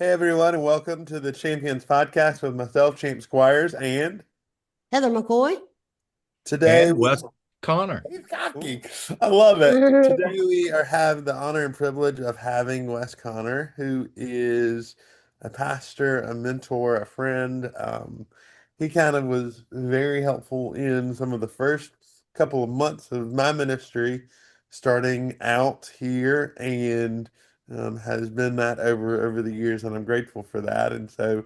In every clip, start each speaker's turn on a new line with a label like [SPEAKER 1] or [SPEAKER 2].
[SPEAKER 1] Hey everyone, and welcome to the Champions Podcast with myself, Champ Squires, and
[SPEAKER 2] Heather McCoy.
[SPEAKER 1] today
[SPEAKER 3] And
[SPEAKER 1] we
[SPEAKER 3] Wes Conner.
[SPEAKER 1] he's cocky. I love it. Today we are have the honor and privilege of having Wes Conner, who is a pastor, a mentor, a friend. He kind of was very helpful in some of the first couple of months of my ministry, starting out here, and has been that over the years, and I'm grateful for that. And so,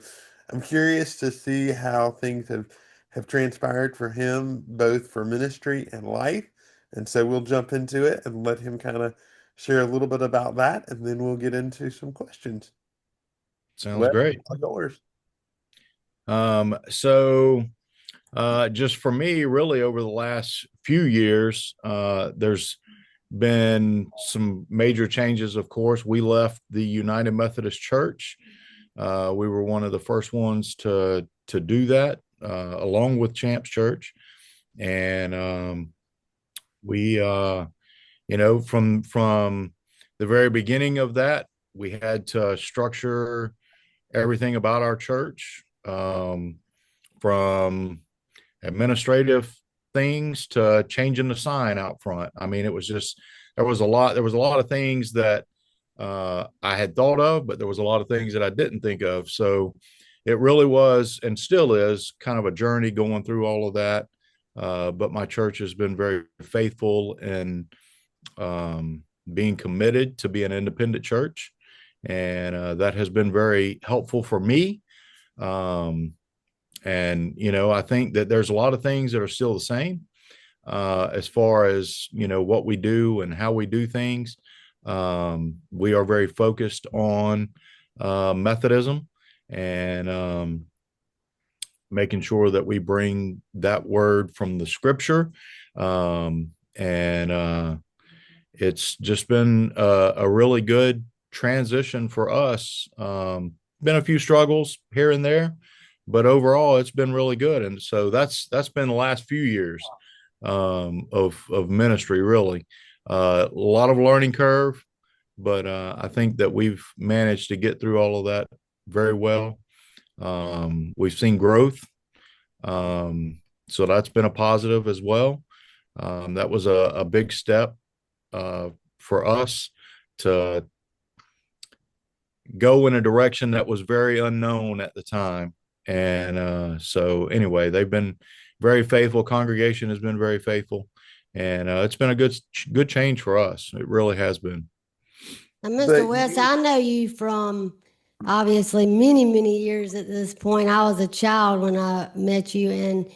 [SPEAKER 1] I'm curious to see how things have transpired for him, both for ministry and life. And so we'll jump into it and let him kind of share a little bit about that, and then we'll get into some questions.
[SPEAKER 3] Sounds
[SPEAKER 1] Well,
[SPEAKER 3] great.
[SPEAKER 1] all yours.
[SPEAKER 3] Just for me, really, over the last few years, there's been some major changes. Of course, we left the United Methodist Church. We were one of the first ones to do that, along with Champs Church, and we, from the very beginning of that, we had to structure everything about our church, from administrative things to changing the sign out front. I mean, it was just there was a lot of things that I had thought of, but there was a lot of things that I didn't think of. So it really was and still is kind of a journey going through all of that. But my church has been very faithful in being committed to be an independent church, and that has been very helpful for me. Um, and I think that there's a lot of things that are still the same, as far as what we do and how we do things. We are very focused on Methodism, and making sure that we bring that word from the scripture. And It's just been a really good transition for us. Been a few struggles here and there, but overall it's been really good. And so that's been the last few years of ministry, really. A lot of learning curve, but I think that we've managed to get through all of that very well. We've seen growth, so that's been a positive as well. That was a big step for us to go in a direction that was very unknown at the time. And so, anyway, they've been very faithful. Congregation has been very faithful, and it's been a good change for us. It really has been.
[SPEAKER 2] Now, Mr.
[SPEAKER 1] But
[SPEAKER 2] West,
[SPEAKER 1] you,
[SPEAKER 2] I know you from obviously many, many years at this point. I was a child when I met you, and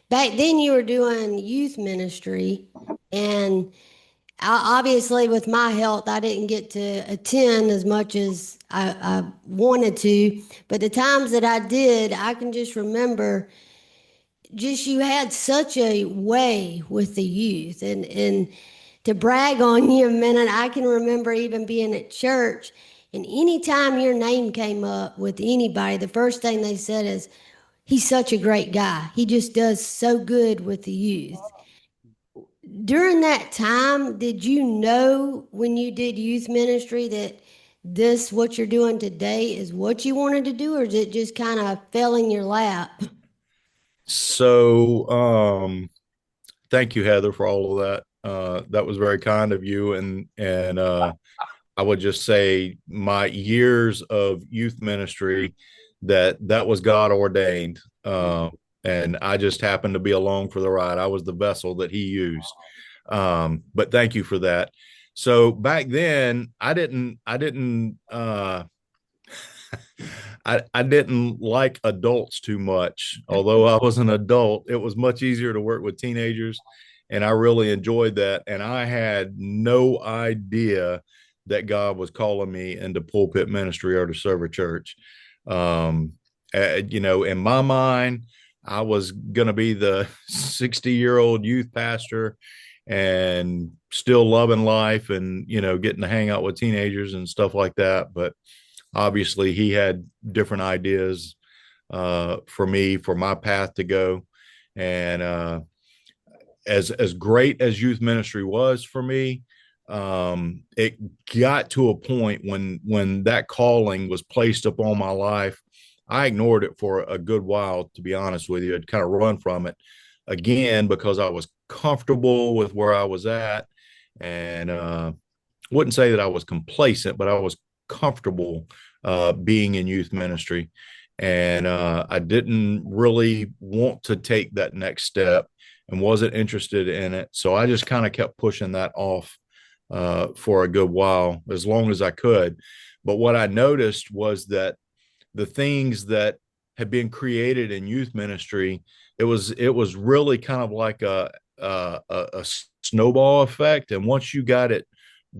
[SPEAKER 2] back then you were doing youth ministry. And obviously, with my health, I didn't get to attend as much as I wanted to. But the times that I did, I can just remember just you had such a way with the youth, and to brag on you a minute, I can remember even being at church, and anytime your name came up with anybody, the first thing they said is, he's such a great guy, he just does so good with the youth. During that time, did you know when you did youth ministry that this what you're doing today is what you wanted to do, or did it just kind of fell in your lap?
[SPEAKER 3] So, thank you, Heather, for all of that. That was very kind of you, and I would just say my years of youth ministry, that was God ordained, and I just happened to be along for the ride. I was the vessel that He used. But thank you for that. So back then, I didn't like adults too much. Although I was an adult, it was much easier to work with teenagers, and I really enjoyed that. And I had no idea that God was calling me into pulpit ministry or to serve a church. Um, in my mind, I was going to be the 60-year-old youth pastor and still loving life and, getting to hang out with teenagers and stuff like that. But obviously he had different ideas for me, for my path to go. And as great as youth ministry was for me, it got to a point when that calling was placed upon my life. I ignored it for a good while, to be honest with you. I'd kind of run from it again because I was comfortable with where I was at, and wouldn't say that I was complacent, but I was comfortable being in youth ministry. And I didn't really want to take that next step and wasn't interested in it. So I just kind of kept pushing that off for a good while, as long as I could. But what I noticed was that the things that had been created in youth ministry, it was really kind of like a snowball effect. And once you got it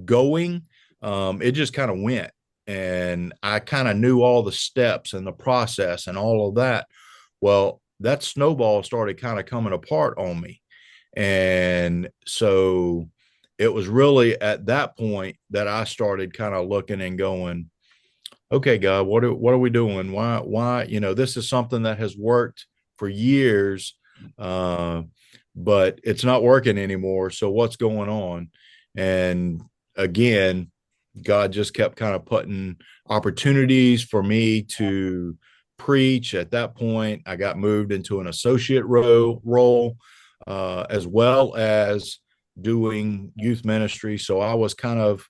[SPEAKER 3] going, it just kind of went. And I kind of knew all the steps and the process and all of that. Well, that snowball started kind of coming apart on me. And so it was really at that point that I started kind of looking and going, okay, God, what are we doing? Why, this is something that has worked for years, uh, but it's not working anymore. So what's going on? And again, God just kept kind of putting opportunities for me to preach. At that point, I got moved into an associate role, as well as doing youth ministry. So I was kind of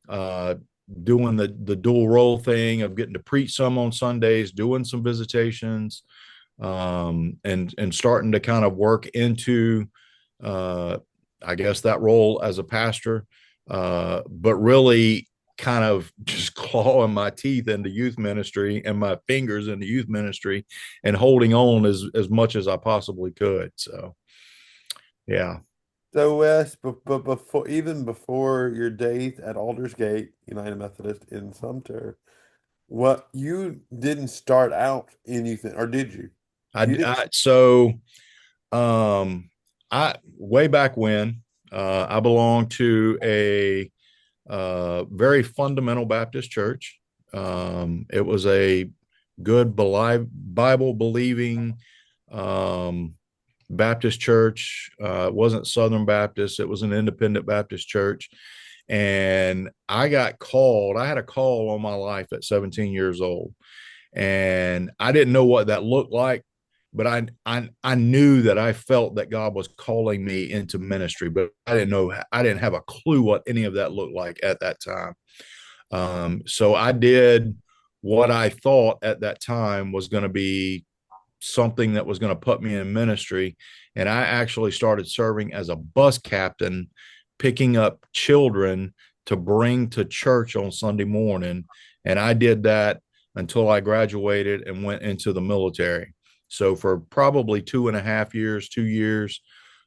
[SPEAKER 3] uh, doing the dual role thing of getting to preach some on Sundays, doing some visitations, and starting to kind of work into, uh, I guess, that role as a pastor, but really kind of just clawing my teeth into youth ministry and my fingers into youth ministry and holding on as much as I possibly could. So, yeah.
[SPEAKER 1] So Wes, but before even before your days at Aldersgate United Methodist in Sumter, what you didn't start out in youth, or did you? You didn't.
[SPEAKER 3] So Um, I way back when I belonged to a very fundamental Baptist church. It was a good Bible believing um, Baptist church. It wasn't Southern Baptist; it was an independent Baptist church. And I got called. I had a call on my life at 17 years old, and I didn't know what that looked like, but I knew that I felt that God was calling me into ministry, but I didn't have a clue what any of that looked like at that time. So I did what I thought at that time was going to be something that was going to put me in ministry, and I actually started serving as a bus captain, picking up children to bring to church on Sunday morning, and I did that until I graduated and went into the military. So for probably 2.5 years, 2 years,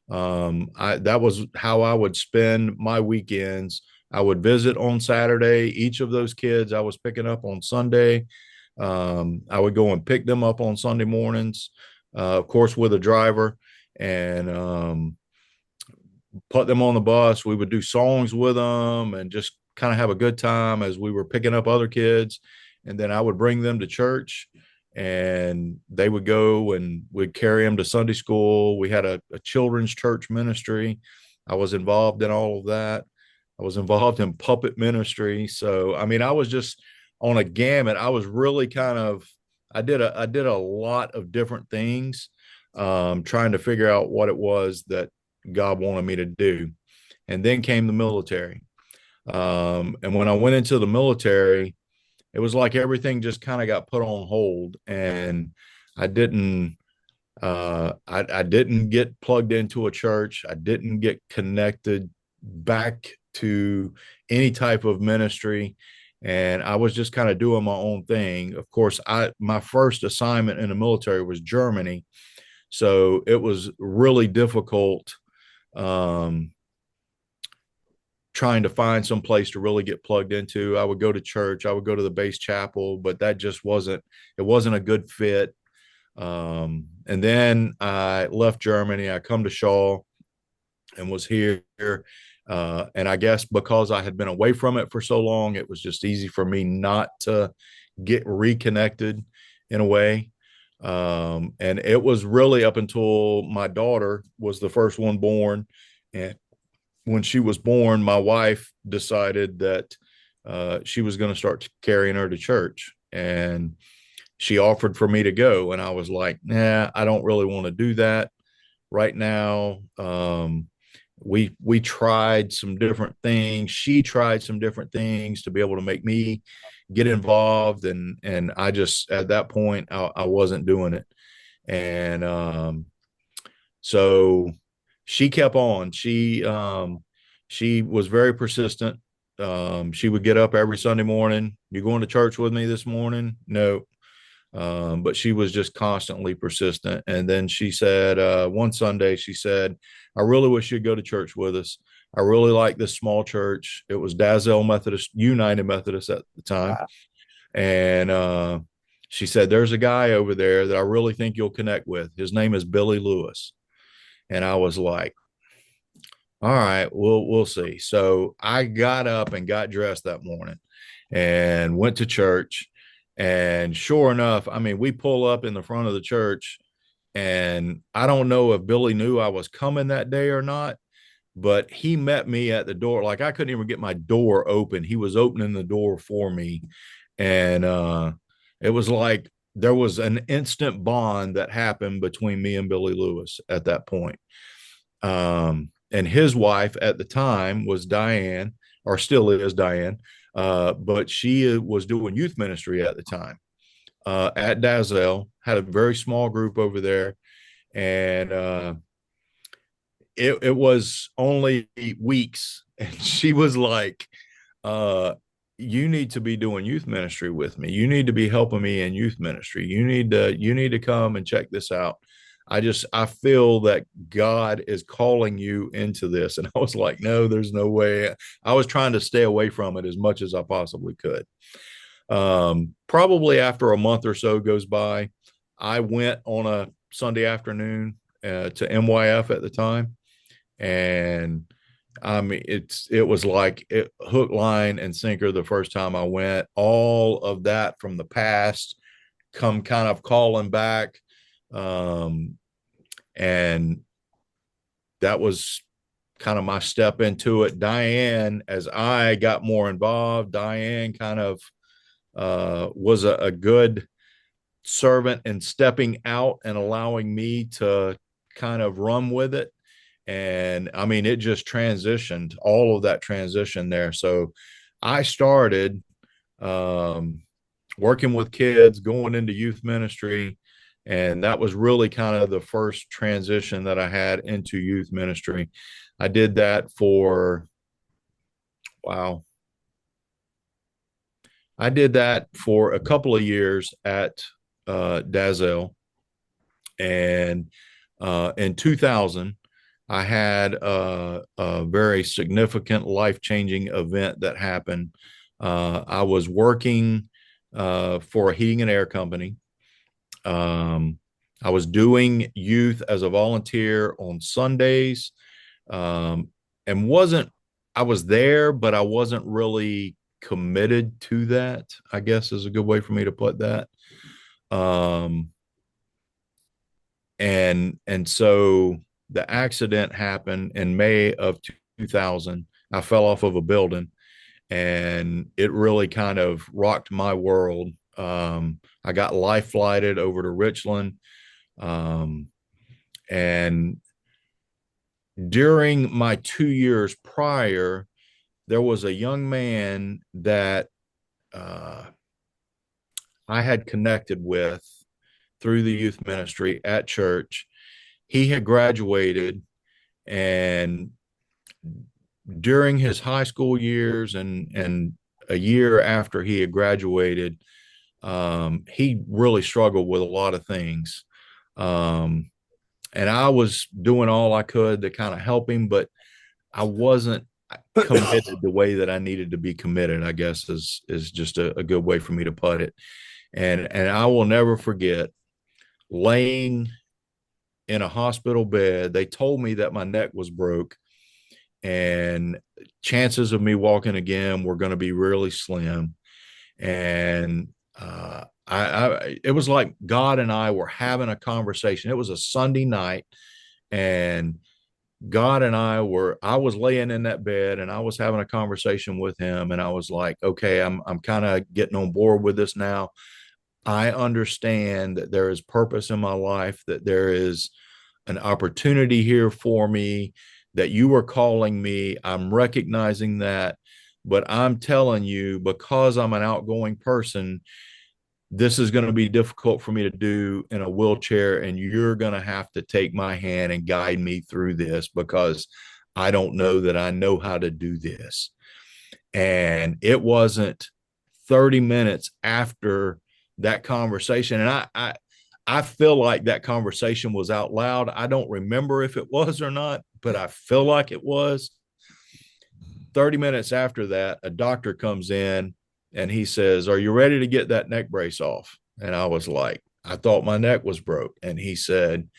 [SPEAKER 3] that was how I would spend my weekends. I would visit on Saturday. Each of those kids I was picking up on Sunday. I would go and pick them up on Sunday mornings, of course, with a driver, and put them on the bus. We would do songs with them and just kind of have a good time as we were picking up other kids. And then I would bring them to church, and they would go and we'd carry them to Sunday school. We had a children's church ministry. I was involved in all of that. I was involved in puppet ministry. So, I mean, I was just on a gamut. I was really kind of, I did a lot of different things, trying to figure out what it was that God wanted me to do. And then came the military. And when I went into the military, it was like everything just kind of got put on hold, and I didn't I didn't get plugged into a church. I didn't get connected back to any type of ministry, and I was just kind of doing my own thing. Of course, I my first assignment in the military was Germany, so it was really difficult, um, trying to find some place to really get plugged into. I would go to church, I would go to the base chapel, but that just wasn't a good fit. And then I left Germany. I come to Shaw and was here. And I guess because I had been away from it for so long, it was just easy for me not to get reconnected in a way. And it was really up until my daughter was the first one born, and when she was born, my wife decided that she was going to start carrying her to church, and she offered for me to go, and I was like, nah, I don't really want to do that right now. We tried some different things. She tried some different things to be able to make me get involved, and I just at that point I wasn't doing it, and so she kept on. She was very persistent. She would get up every Sunday morning. You going to church with me this morning? No. But she was just constantly persistent. And then she said, one Sunday, she said, I really wish you'd go to church with us. I really like this small church. It was Dazzell Methodist, United Methodist at the time.
[SPEAKER 1] Wow.
[SPEAKER 3] And she said, there's a guy over there that I really think you'll connect with. His name is Billy Lewis. And I was like, all right, we'll see. So I got up and got dressed that morning and went to church. And sure enough, I mean, we pull up in the front of the church, and I don't know if Billy knew I was coming that day or not, but he met me at the door. Like I couldn't even get my door open. He was opening the door for me. And it was like there was an instant bond that happened between me and Billy Lewis at that point. And his wife at the time was Diane, or still is Diane, but she was doing youth ministry at the time at Dazzell, had a very small group over there. And it was only weeks. And she was like, uh, you need to be doing youth ministry with me. You need to be helping me in youth ministry. You need to come and check this out. I feel that God is calling you into this. And I was like, no, there's no way. I was trying to stay away from it as much as I possibly could. Probably after a month or so goes by, I went on a Sunday afternoon to MYF at the time. And I mean, it was like hook, line, and sinker the first time I went. All of that from the past come kind of calling back. And that was kind of my step into it. Diane, as I got more involved, Diane kind of was a good servant in stepping out and allowing me to kind of run with it. And I mean, it just transitioned, all of that transition there. So I started um, working with kids, going into youth ministry. And that was really kind of the first transition that I had into youth ministry. I did that for, wow, I did that for a couple of years at Dazzell. And in 2000, I had a very significant life changing event that happened. I was working for a heating and air company. Um, I was doing youth as a volunteer on Sundays, um, and wasn't, I was there, but I wasn't really committed to that, I guess is a good way for me to put that. Um, and so the accident happened in May of 2000. I fell off of a building, and it really kind of rocked my world. I got life flighted over to Richland. Um, and during my 2 years prior, there was a young man that uh, I had connected with through the youth ministry at church. He had graduated, and during his high school years and a year after he had graduated, he really struggled with a lot of things. Um, and I was doing all I could to kind of help him, but I wasn't committed the way that I needed to be committed, I guess is just a good way for me to put it. And I will never forget laying in a hospital bed. They told me that my neck was broke, and chances of me walking again were going to be really slim. And it was like God and I were having a conversation. It was a Sunday night, and God and I was laying in that bed and I was having a conversation with him, and I was like, okay, I'm kind of getting on board with this now. I understand that there is purpose in my life, that there is an opportunity here for me, that you are calling me. I'm recognizing that, but I'm telling you, because I'm an outgoing person, this is going to be difficult for me to do in a wheelchair, and you're going to have to take my hand and guide me through this, because I don't know that I know how to do this. And it wasn't 30 minutes after that conversation, and I feel like that conversation was out loud. I don't remember if it was or not, but I feel like it was. 30 minutes after that, a doctor comes in and he says, "Are you ready to get that neck brace off?" And I was like, "I thought my neck was broke." And he said,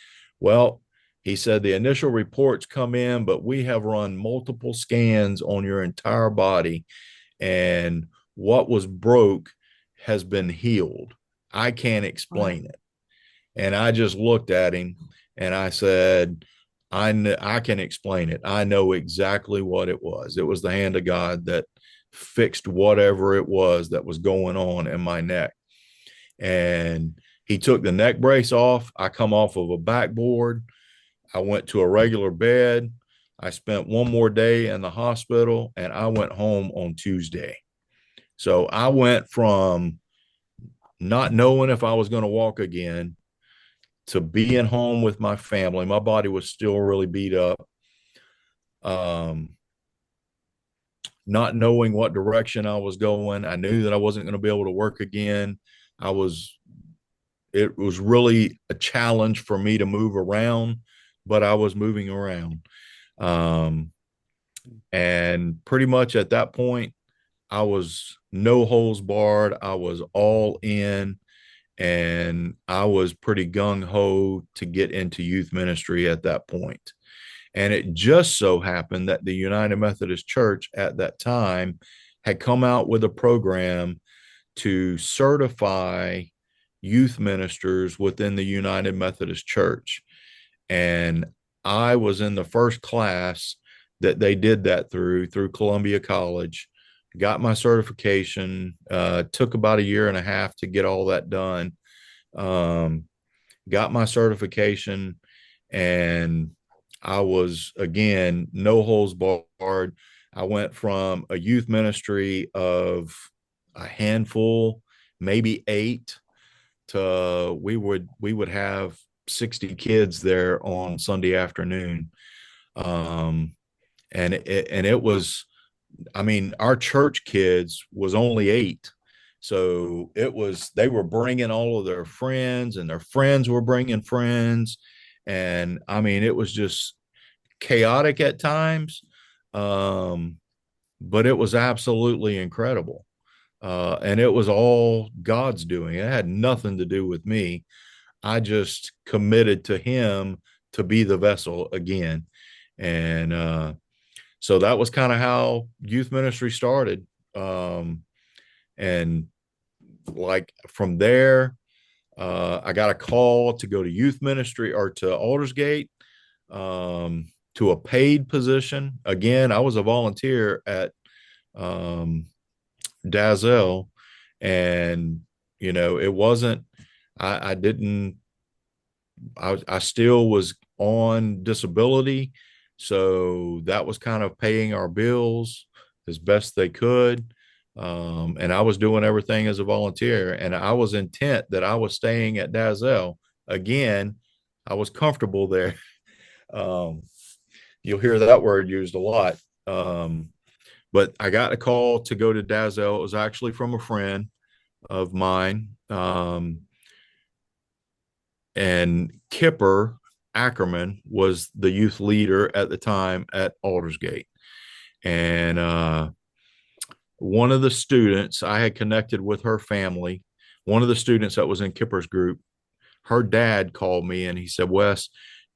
[SPEAKER 3] "Well," he said, "the initial reports come in, but we have run multiple scans on your entire body, and what was broke has been healed. I can't
[SPEAKER 2] Wow.
[SPEAKER 3] explain it." And I just looked at him and I said, I can explain it. I know exactly what it was. It was the hand of God that fixed whatever it was that was going on in my neck. And he took the neck brace off. I come off of a backboard. I went to a regular bed. I spent one more day in the hospital and I went home on Tuesday. So I went from not knowing if I was going to walk again to being home with my family. My body was still really beat up. Um, not knowing what direction I was going. I knew that I wasn't going to be able to work again. I was, it was really a challenge for me to move around, but I was moving around. Um, and pretty much at that point, I was no holes barred. I was all in, and I was pretty gung ho to get into youth ministry at that point. And it just so happened that the United Methodist Church at that time had come out with a program to certify youth ministers within the United Methodist Church. And I was in the first class that they did that through Columbia College. Got my certification. Took about a year and a half to get all that done. Um, got my certification, and I was, again, no holes barred. I went from a youth ministry of a handful, maybe eight, to we would have 60 kids there on Sunday afternoon. Um, and it was, I mean, our church kids was only eight. So it was, they were bringing all of their friends, and their friends were bringing friends. And I mean, it was just chaotic at times. Um, but it was absolutely incredible. And it was all God's doing. It had nothing to do with me. I just committed to Him to be the vessel again. And so that was kind of how youth ministry started. And like from there, I got a call to go to youth ministry, or to Aldersgate, to a paid position. Again, I was a volunteer at um, Dazzell, and it wasn't. I didn't. I still was on disability, so that was kind of paying our bills as best they could. And I was doing everything as a volunteer, and I was intent that I was staying at Dazzell. Again, I was comfortable there. Um, you'll hear that word used a lot. But I got a call to go to Dazzell. It was actually from a friend of mine. And Kipper Ackerman was the youth leader at the time at Aldersgate. And one of the students, I had connected with her family. One of the students that was in Kipper's group, her dad called me and he said, "Wes,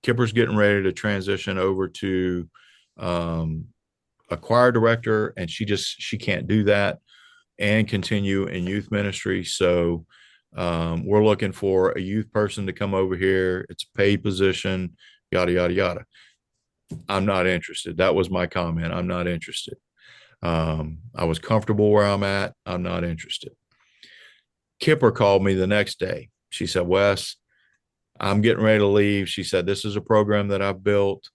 [SPEAKER 3] Kipper's getting ready to transition over to um, a choir director, and she can't do that and continue in youth ministry. So we're looking for a youth person to come over here. It's a paid position, yada, yada, yada." I'm not interested. That was my comment. I'm not interested. I was comfortable where I'm at. I'm not interested. Kipper called me the next day. She said, Wes, I'm getting ready to leave. She said, this is a program that I've built,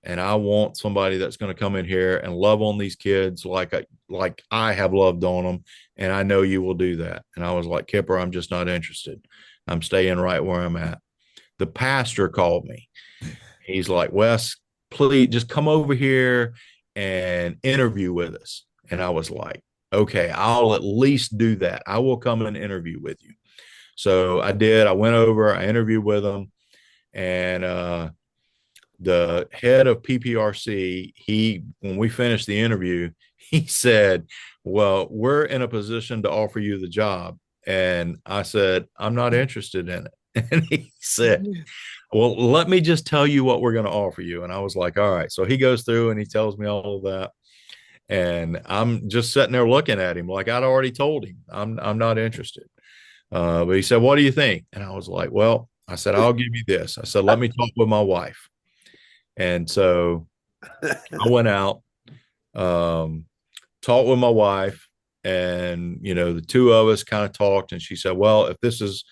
[SPEAKER 3] and I want somebody that's going to come in here and love on these kids like I have loved on them. And I know you will do that. And I was like, Kipper, I'm just not interested. I'm staying right where I'm at. The pastor called me. He's like, Wes, please just come over here and interview with us. And I was like, okay, I'll at least do that. I will come and interview with you. So I did. I went over, I interviewed with him, and the head of PPRC, when we finished the interview, he said, well, we're in a position to offer you the job. And I said, I'm not interested in it. And he said, well, let me just tell you what we're going to offer you. And I was like, all right. So he goes through and he tells me all of that. And I'm just sitting there looking at him like I'd already told him I'm not interested. But he said, what do you think? And I was like, well, I said, I'll give you this. I said, let me talk with my wife. And so I went out, um, talked with my wife, and the two of us kind of talked. And she said, well, if this is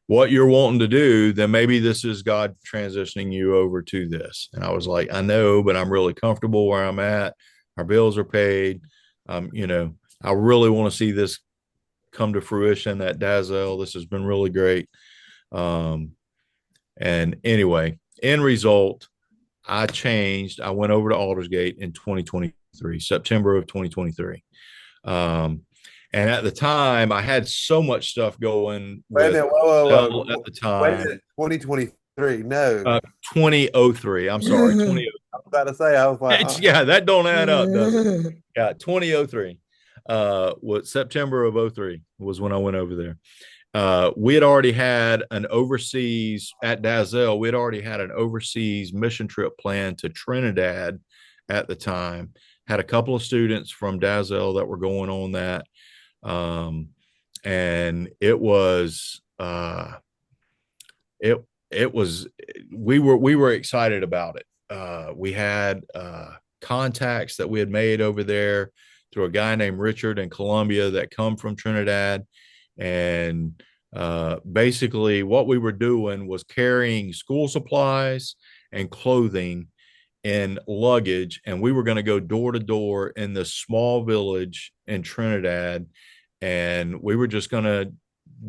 [SPEAKER 3] what you're wanting to do, then maybe this is God transitioning you over to this. And I was like, I know, but I'm really comfortable where I'm at. Our bills are paid. I really want to see this come to fruition at Dazzle. This has been really great. Um, and anyway, end result, I changed. I went over to Aldersgate in 2023, September of 2023. Um, and at the time, I had so much stuff going
[SPEAKER 1] Wait a
[SPEAKER 3] with
[SPEAKER 1] minute. Whoa,
[SPEAKER 3] Dell at
[SPEAKER 1] whoa.
[SPEAKER 3] the
[SPEAKER 1] Wait a
[SPEAKER 3] time.
[SPEAKER 1] minute. 2023. No.
[SPEAKER 3] 2003. I'm sorry, 20.
[SPEAKER 1] I was about to say, I was like,
[SPEAKER 3] Yeah, that don't add up, does it? Yeah, 2003. What September of '03 was when I went over there. We had already had an overseas at Dazzle. We had already had an overseas mission trip planned to Trinidad at the time. Had a couple of students from Dazzle that were going on that, um, and it it was we were excited about it. We had contacts that we had made over there through a guy named Richard in Colombia that come from Trinidad, and basically what we were doing was carrying school supplies and clothing in luggage, and we were going to go door to door in this small village in Trinidad, and we were just going to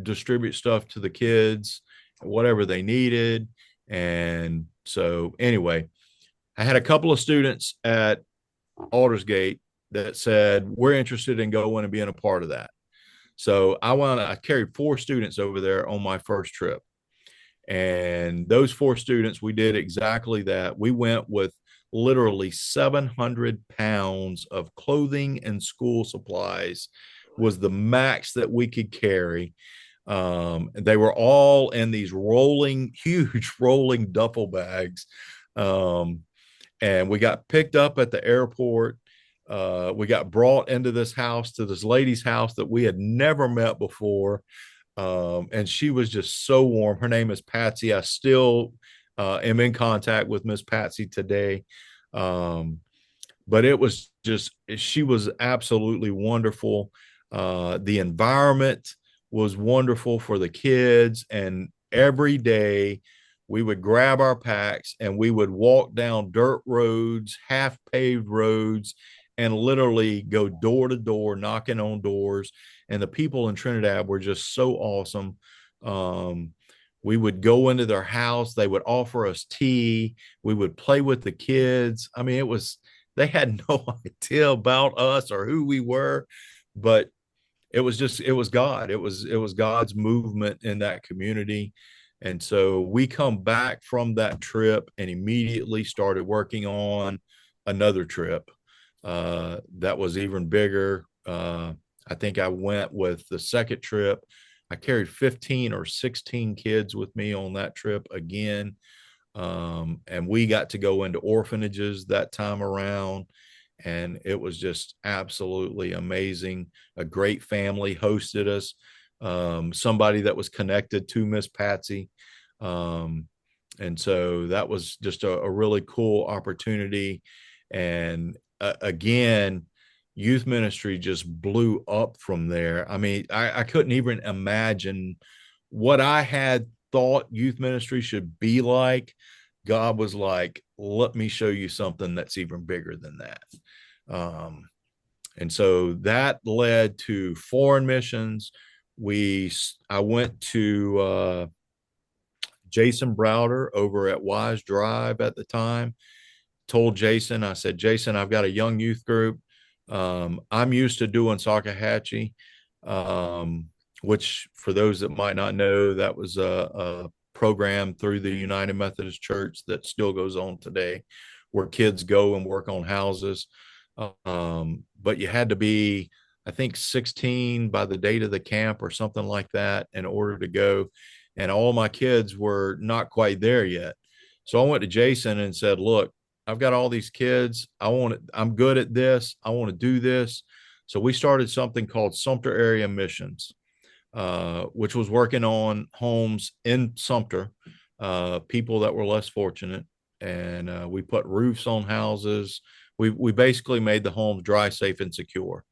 [SPEAKER 3] distribute stuff to the kids, whatever they needed. And so, anyway, I had a couple of students at Aldersgate that said, we're interested in going and being a part of that. So I carried 4 students over there on my first trip. And those 4 students, we did exactly that. We went with literally 700 pounds of clothing and school supplies was the max that we could carry. They were all in these huge rolling duffel bags. Um, and we got picked up at the airport. We got brought into this house, to this lady's house that we had never met before. And she was just so warm. Her name is Patsy. I still am in contact with Miss Patsy today. Um, but it was just, she was absolutely wonderful. The environment was wonderful for the kids. And every day we would grab our packs and we would walk down dirt roads, half paved roads, and literally go door to door, knocking on doors. And the people in Trinidad were just so awesome. Um, we would go into their house. They would offer us tea. We would play with the kids. I mean, they had no idea about us or who we were, but it was God. It was God's movement in that community. And so we come back from that trip and immediately started working on another trip that was even bigger. I think I went with the second trip. I carried 15 or 16 kids with me on that trip again. And we got to go into orphanages that time around. And it was just absolutely amazing. A great family hosted us, somebody that was connected to Miss Patsy. Um, And so that was just a really cool opportunity. And again, youth ministry just blew up from there. I mean, I couldn't even imagine what I had thought youth ministry should be like. God was like, let me show you something that's even bigger than that. Um, and so that led to foreign missions. I went to Jason Browder over at Wise Drive at the time. Told Jason, I said, Jason, I've got a young youth group. I'm used to doing Salkehatchie, um, which for those that might not know, that was a program through the United Methodist Church that still goes on today, where kids go and work on houses. But you had to be, I think, 16 by the date of the camp or something like that in order to go. And all my kids were not quite there yet. So I went to Jason and said, look, I've got all these kids. I'm good at this. I want to do this. So we started something called Sumter Area Missions, which was working on homes in Sumter, people that were less fortunate. And we put roofs on houses. We basically made the homes dry, safe, and secure.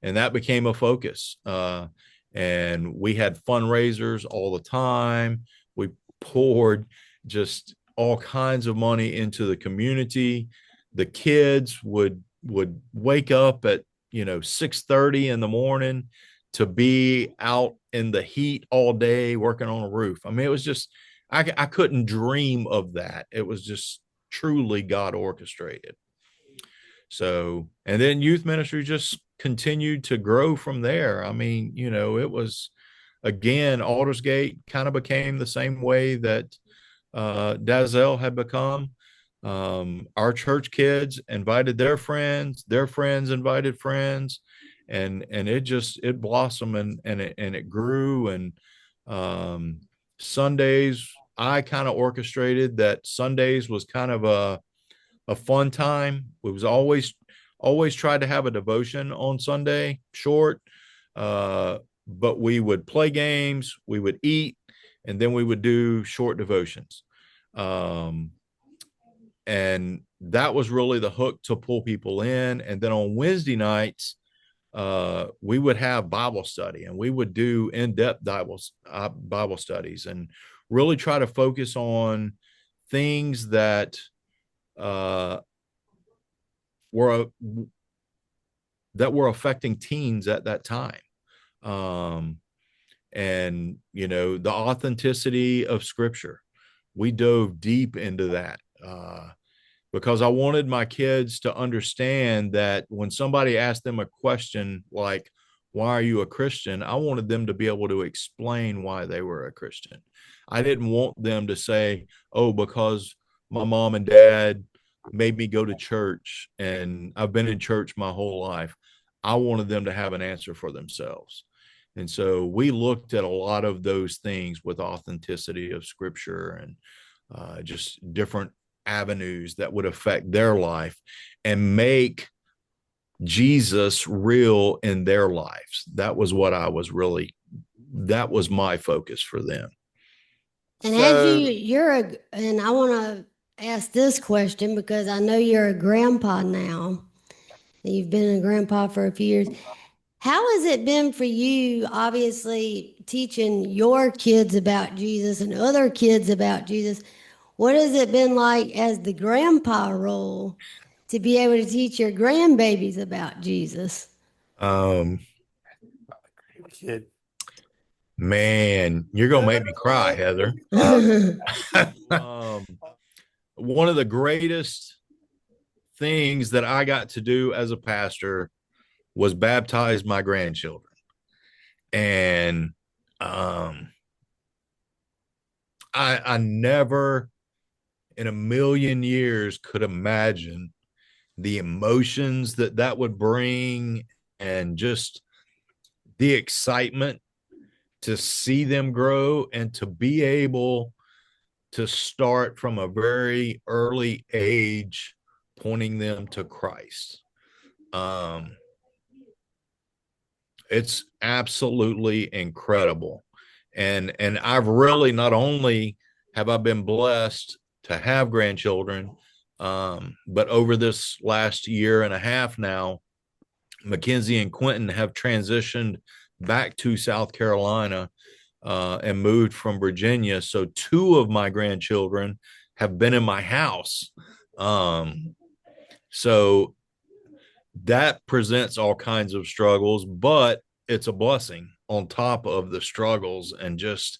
[SPEAKER 3] And that became a focus. And we had fundraisers all the time. We poured just all kinds of money into the community. The kids would wake up at 6:30 in the morning to be out in the heat all day working on a roof. I mean, it was just I couldn't dream of that. It was just truly God orchestrated. So, and then youth ministry just continued to grow from there. I mean, it was again, Aldersgate kind of became the same way that Dazzell had become. Our church kids invited their friends invited friends, and it blossomed and it grew. And Sundays, I kind of orchestrated that. Sundays was kind of a fun time. We was always tried to have a devotion on Sunday, short, but we would play games, we would eat, and then we would do short devotions. Um, and that was really the hook to pull people in. And then on Wednesday nights, we would have Bible study, and we would do in-depth Bible studies, and really try to focus on things that uh, were affecting teens at that time. Um, and the authenticity of Scripture. We dove deep into that. Because I wanted my kids to understand that when somebody asked them a question like, why are you a Christian? I wanted them to be able to explain why they were a Christian. I didn't want them to say, oh, because my mom and dad made me go to church and I've been in church my whole life. I wanted them to have an answer for themselves. And so we looked at a lot of those things with authenticity of Scripture and just different avenues that would affect their life and make Jesus real in their lives. That was that was my focus for them.
[SPEAKER 2] And as
[SPEAKER 1] So
[SPEAKER 2] and I want to ask this question because I know you're a grandpa now. You've been a grandpa for a few years. How has it been for you, obviously, teaching your kids about Jesus and other kids about Jesus? What has it been like as the grandpa role to be able to teach your grandbabies about Jesus?
[SPEAKER 3] Um,
[SPEAKER 1] kid.
[SPEAKER 3] Man, you're gonna make me cry, Heather. um, One of the greatest things that I got to do as a pastor was baptize my grandchildren. And um, I never in a million years could imagine the emotions that would bring, and just the excitement to see them grow and to be able to start from a very early age pointing them to Christ. Um, it's absolutely incredible. And I've really not only have I been blessed to have grandchildren. But over this last year and a half now, Mackenzie and Quentin have transitioned back to South Carolina and moved from Virginia. So two of my grandchildren have been in my house. So that presents all kinds of struggles, but it's a blessing on top of the struggles, and just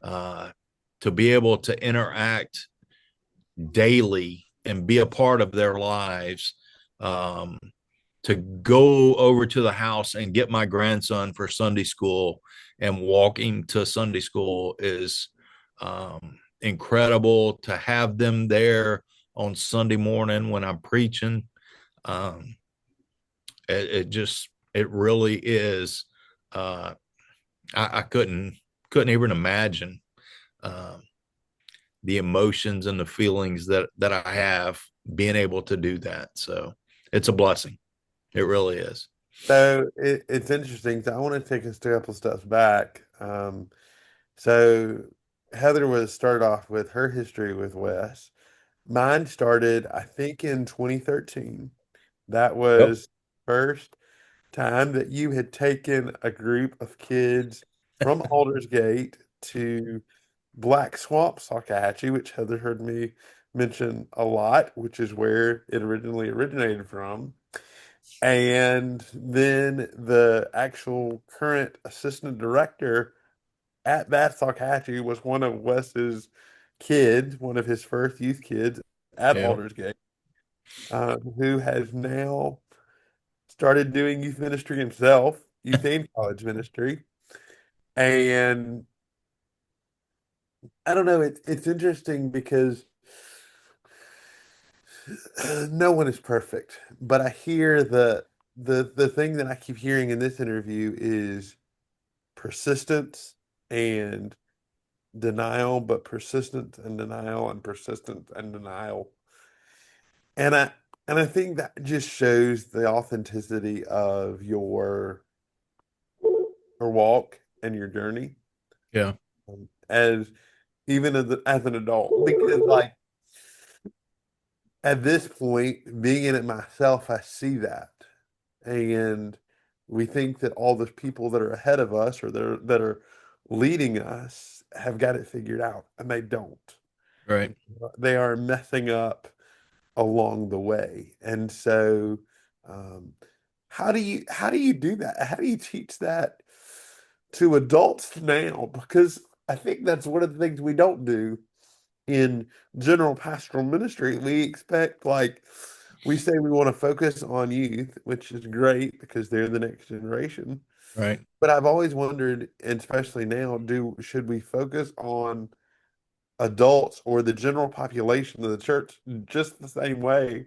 [SPEAKER 3] uh, to be able to interact daily and be a part of their lives. Um, to go over to the house and get my grandson for Sunday school and walk him to Sunday school is incredible. To have them there on Sunday morning when I'm preaching, um, it really is. Uh, I couldn't even imagine um, the emotions and the feelings that I have being able to do that. So it's a blessing. It really is.
[SPEAKER 1] So it's interesting. So I want to take us a couple steps back. So Heather was started off with her history with Wes. Mine started, I think, in 2013. That
[SPEAKER 3] Yep.
[SPEAKER 1] was first time that you had taken a group of kids from Aldersgate to Black Swamp Salcahatchee, which Heather heard me mention a lot, which is where it originally originated from. And then the actual current assistant director at that Salcahatchee was one of Wes's kids, one of his first youth kids at
[SPEAKER 3] Yeah.
[SPEAKER 1] Aldersgate, who has now started doing youth ministry himself, youth and college ministry. And I don't know, it's interesting because no one is perfect, but I hear the thing that I keep hearing in this interview is persistence and denial, but persistence and denial and persistence and denial. And I think that just shows the authenticity of your walk and your journey,
[SPEAKER 3] Yeah.
[SPEAKER 1] as even as an adult. Because like at this point, being in it myself, I see that. And we think that all the people that are ahead of us or that are leading us have got it figured out, and they don't.
[SPEAKER 3] Right.
[SPEAKER 1] They are messing up along the way. And so, um, how do you do that? How do you teach that to adults now? Because I think that's one of the things we don't do in general pastoral ministry. We expect, like, we say we want to focus on youth, which is great because they're the next generation.
[SPEAKER 3] Right.
[SPEAKER 1] But I've always wondered, and especially now, do should we focus on adults or the general population of the church just the same way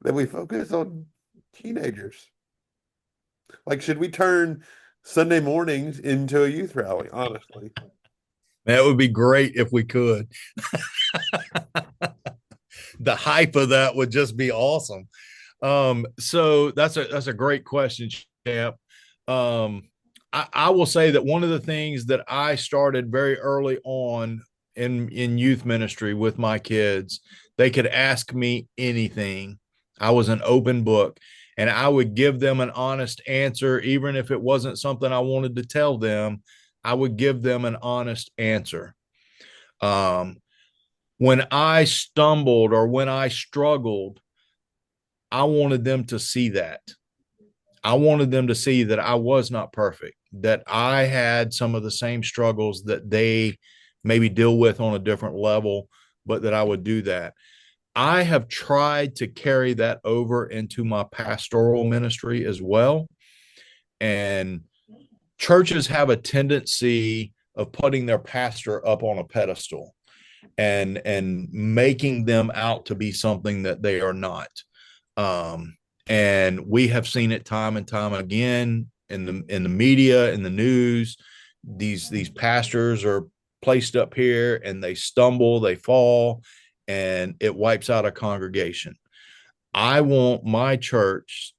[SPEAKER 1] that we focus on teenagers? Like, should we turn Sunday mornings into a youth rally, honestly?
[SPEAKER 3] That would be great if we could. The hype of that would just be awesome. So that's a great question, Champ. Um, I will say that one of the things that I started very early on in youth ministry with my kids, they could ask me anything. I was an open book, and I would give them an honest answer, even if it wasn't something I wanted to tell them. I would give them an honest answer. Um, when I stumbled or when I struggled, I wanted them to see that. I wanted them to see that I was not perfect, that I had some of the same struggles that they maybe deal with on a different level, but that I would do that. I have tried to carry that over into my pastoral ministry as well. And churches have a tendency of putting their pastor up on a pedestal and making them out to be something that they are not. Um, and we have seen it time and time again in the media, in the news. These pastors are placed up here and they stumble, they fall, and it wipes out a congregation. I want my church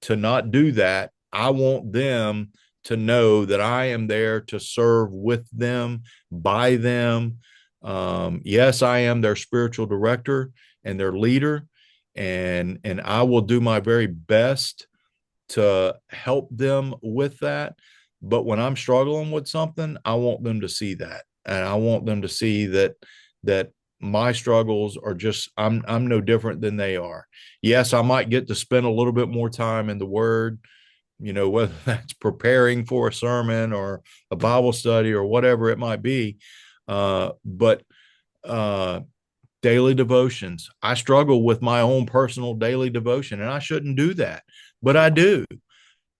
[SPEAKER 3] to not do that. I want them to know that I am there to serve with them, by them, Yes, I am their spiritual director and their leader, and I will do my very best to help them with that. But when I'm struggling with something, I want them to see that, and I want them to see that my struggles are just I'm no different than they are. Yes, I might get to spend a little bit more time in the Word, whether that's preparing for a sermon or a Bible study or whatever it might be. But uh, daily devotions, I struggle with my own personal daily devotion, and I shouldn't do that, but I do.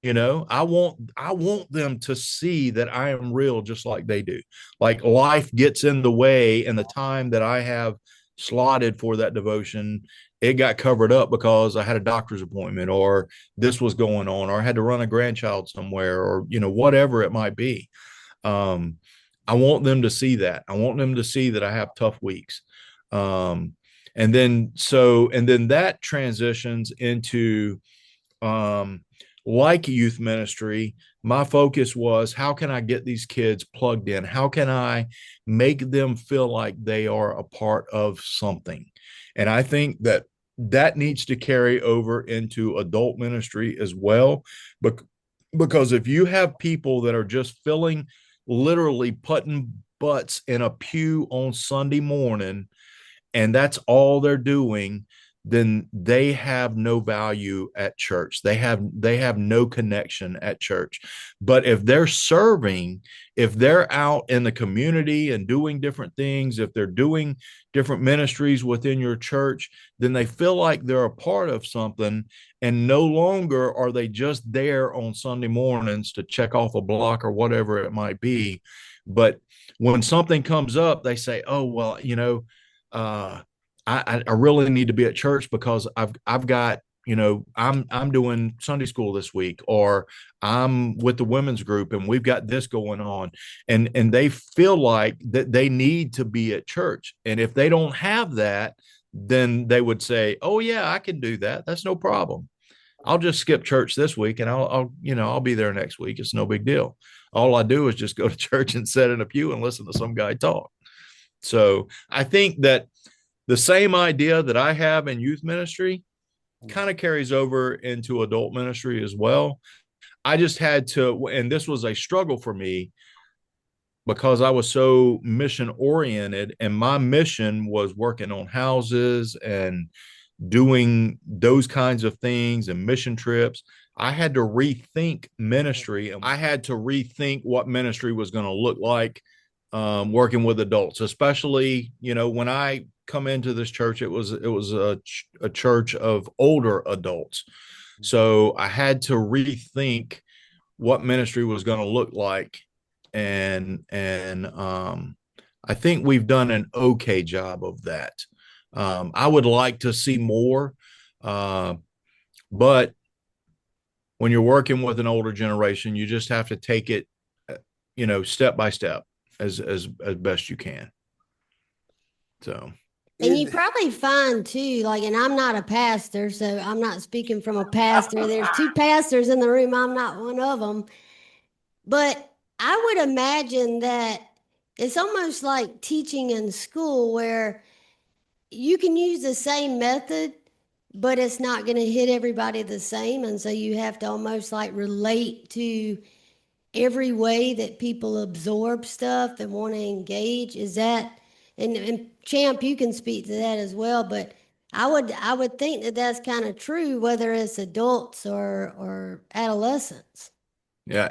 [SPEAKER 3] I want them to see that I am real just like they do. Like life gets in the way, and the time that I have slotted for that devotion, it got covered up because I had a doctor's appointment, or this was going on, or I had to run a grandchild somewhere, or whatever it might be. um, I want them to see that. I want them to see that I have tough weeks. um, and then that transitions into, um, like youth ministry. My focus was, how can I get these kids plugged in? How can I make them feel like they are a part of something? And I think that needs to carry over into adult ministry as well. But because if you have people that are just filling, literally putting butts in a pew on Sunday morning, and that's all they're doing, then they have no value at church. They have no connection at church. But if they're serving, if they're out in the community and doing different things, if they're doing different ministries within your church, then they feel like they're a part of something, and no longer are they just there on Sunday mornings to check off a block or whatever it might be. But when something comes up, they say, "Oh, well, uh, I really need to be at church because I've got, I'm doing Sunday school this week, or I'm with the women's group and we've got this going on," and they feel like that they need to be at church. And if they don't have that, then they would say, "Oh yeah, I can do that. That's no problem. I'll just skip church this week, and I'll be there next week. It's no big deal. All I do is just go to church and sit in a pew and listen to some guy talk." So I think that the same idea that I have in youth ministry kind of carries over into adult ministry as well. I just had to, and this was a struggle for me because I was so mission oriented, and my mission was working on houses and doing those kinds of things and mission trips. I had to rethink ministry, and I had to rethink what ministry was going to look like, working with adults, especially, when I come into this church, it was a church of older adults. So I had to rethink what ministry was going to look like. And I think we've done an okay job of that. I would like to see more, uh, but when you're working with an older generation, you just have to take it, step by step, as best you can. So
[SPEAKER 2] And you
[SPEAKER 1] It,
[SPEAKER 2] probably find too, like, and I'm not a pastor, so I'm not speaking from a pastor. There's two pastors in the room. I'm not one of them. But I would imagine that it's almost like teaching in school where you can use the same method, but it's not going to hit everybody the same. And so you have to almost like relate to every way that people absorb stuff and want to engage. Is that, and Champ, you can speak to that as well, but I would think that that's kind of true, whether it's adults or adolescents.
[SPEAKER 3] yeah,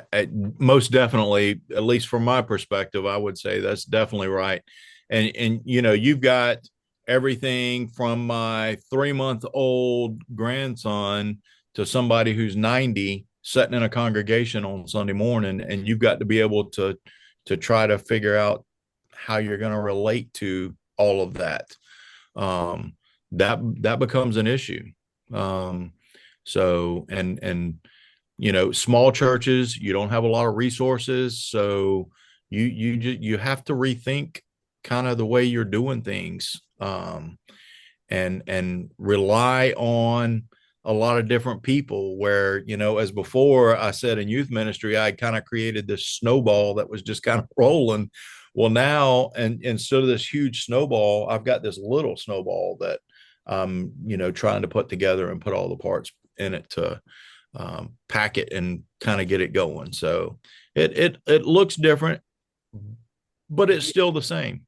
[SPEAKER 3] most definitely, at least from my perspective, I would say that's definitely right. And you've got everything from my 3-month old grandson to somebody who's 90 sitting in a congregation on Sunday morning, and you've got to be able to try to figure out how you're going to relate to all of that. um, that becomes an issue. Um, so small churches, you don't have a lot of resources, so you have to rethink kind of the way you're doing things, and rely on a lot of different people. Where, as before I said, in youth ministry, I kind of created this snowball that was just kind of rolling. Well, now, and instead of this huge snowball, I've got this little snowball that I'm, trying to put together and put all the parts in it to pack it and kind of get it going. So it looks different, but it's still the same.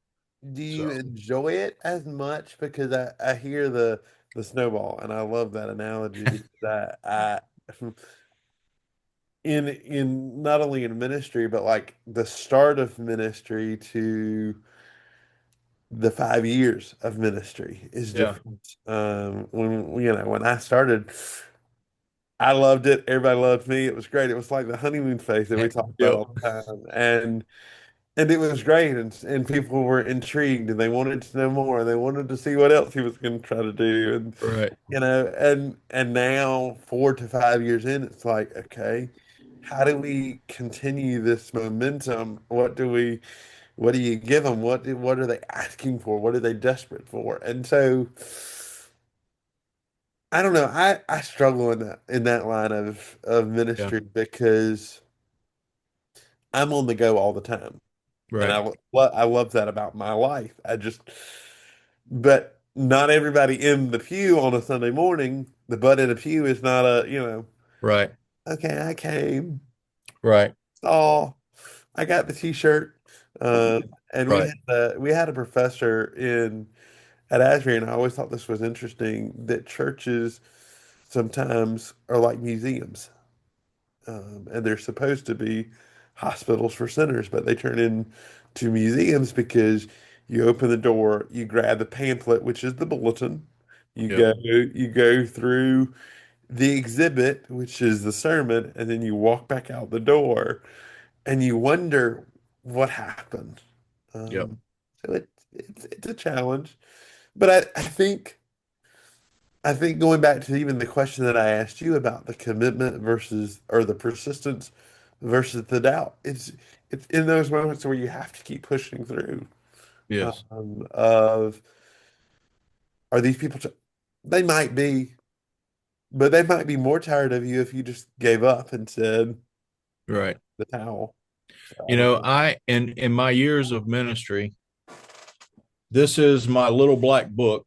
[SPEAKER 1] Do you
[SPEAKER 3] So
[SPEAKER 1] enjoy it as much? Because I hear the snowball, and I love that analogy that I in not only in ministry, but like the start of ministry to the 5 years of ministry is
[SPEAKER 3] yeah,
[SPEAKER 1] different. When I started, I loved it. Everybody loved me. It was great. It was like the honeymoon phase that we talk about
[SPEAKER 3] yep,
[SPEAKER 1] all the time, and it was great, and people were intrigued, and they wanted to know more. They wanted to see what else he was going to try to do, and
[SPEAKER 3] right,
[SPEAKER 1] and now 4 to 5 years in, it's like, okay, how do we continue this momentum? What do you give them? What are they asking for? What are they desperate for? And so I don't know. I struggle in that line of
[SPEAKER 3] yeah,
[SPEAKER 1] ministry because I'm on the go all the time. And
[SPEAKER 3] right,
[SPEAKER 1] I love that about my life. But not everybody in the pew on a Sunday morning, the butt in the pew is not
[SPEAKER 3] right,
[SPEAKER 1] okay, I came,
[SPEAKER 3] right,
[SPEAKER 1] saw, I got the t-shirt. And we
[SPEAKER 3] right,
[SPEAKER 1] had a professor at Asbury, and I always thought this was interesting that churches sometimes are like museums. And they're supposed to be hospitals for sinners, but they turn into museums because you open the door, you grab the pamphlet, which is the bulletin,
[SPEAKER 3] yep,
[SPEAKER 1] you go through the exhibit, which is the sermon, and then you walk back out the door, and you wonder what happened.
[SPEAKER 3] yep,
[SPEAKER 1] So it's a challenge, but I think going back to even the question that I asked you about the commitment versus or the persistence versus the doubt. It's in those moments where you have to keep pushing through.
[SPEAKER 3] yes,
[SPEAKER 1] Of are these people? They might be, but they might be more tired of you if you just gave up and said
[SPEAKER 3] right.
[SPEAKER 1] the towel. So I don't know.
[SPEAKER 3] I in my years of ministry, this is my little black book,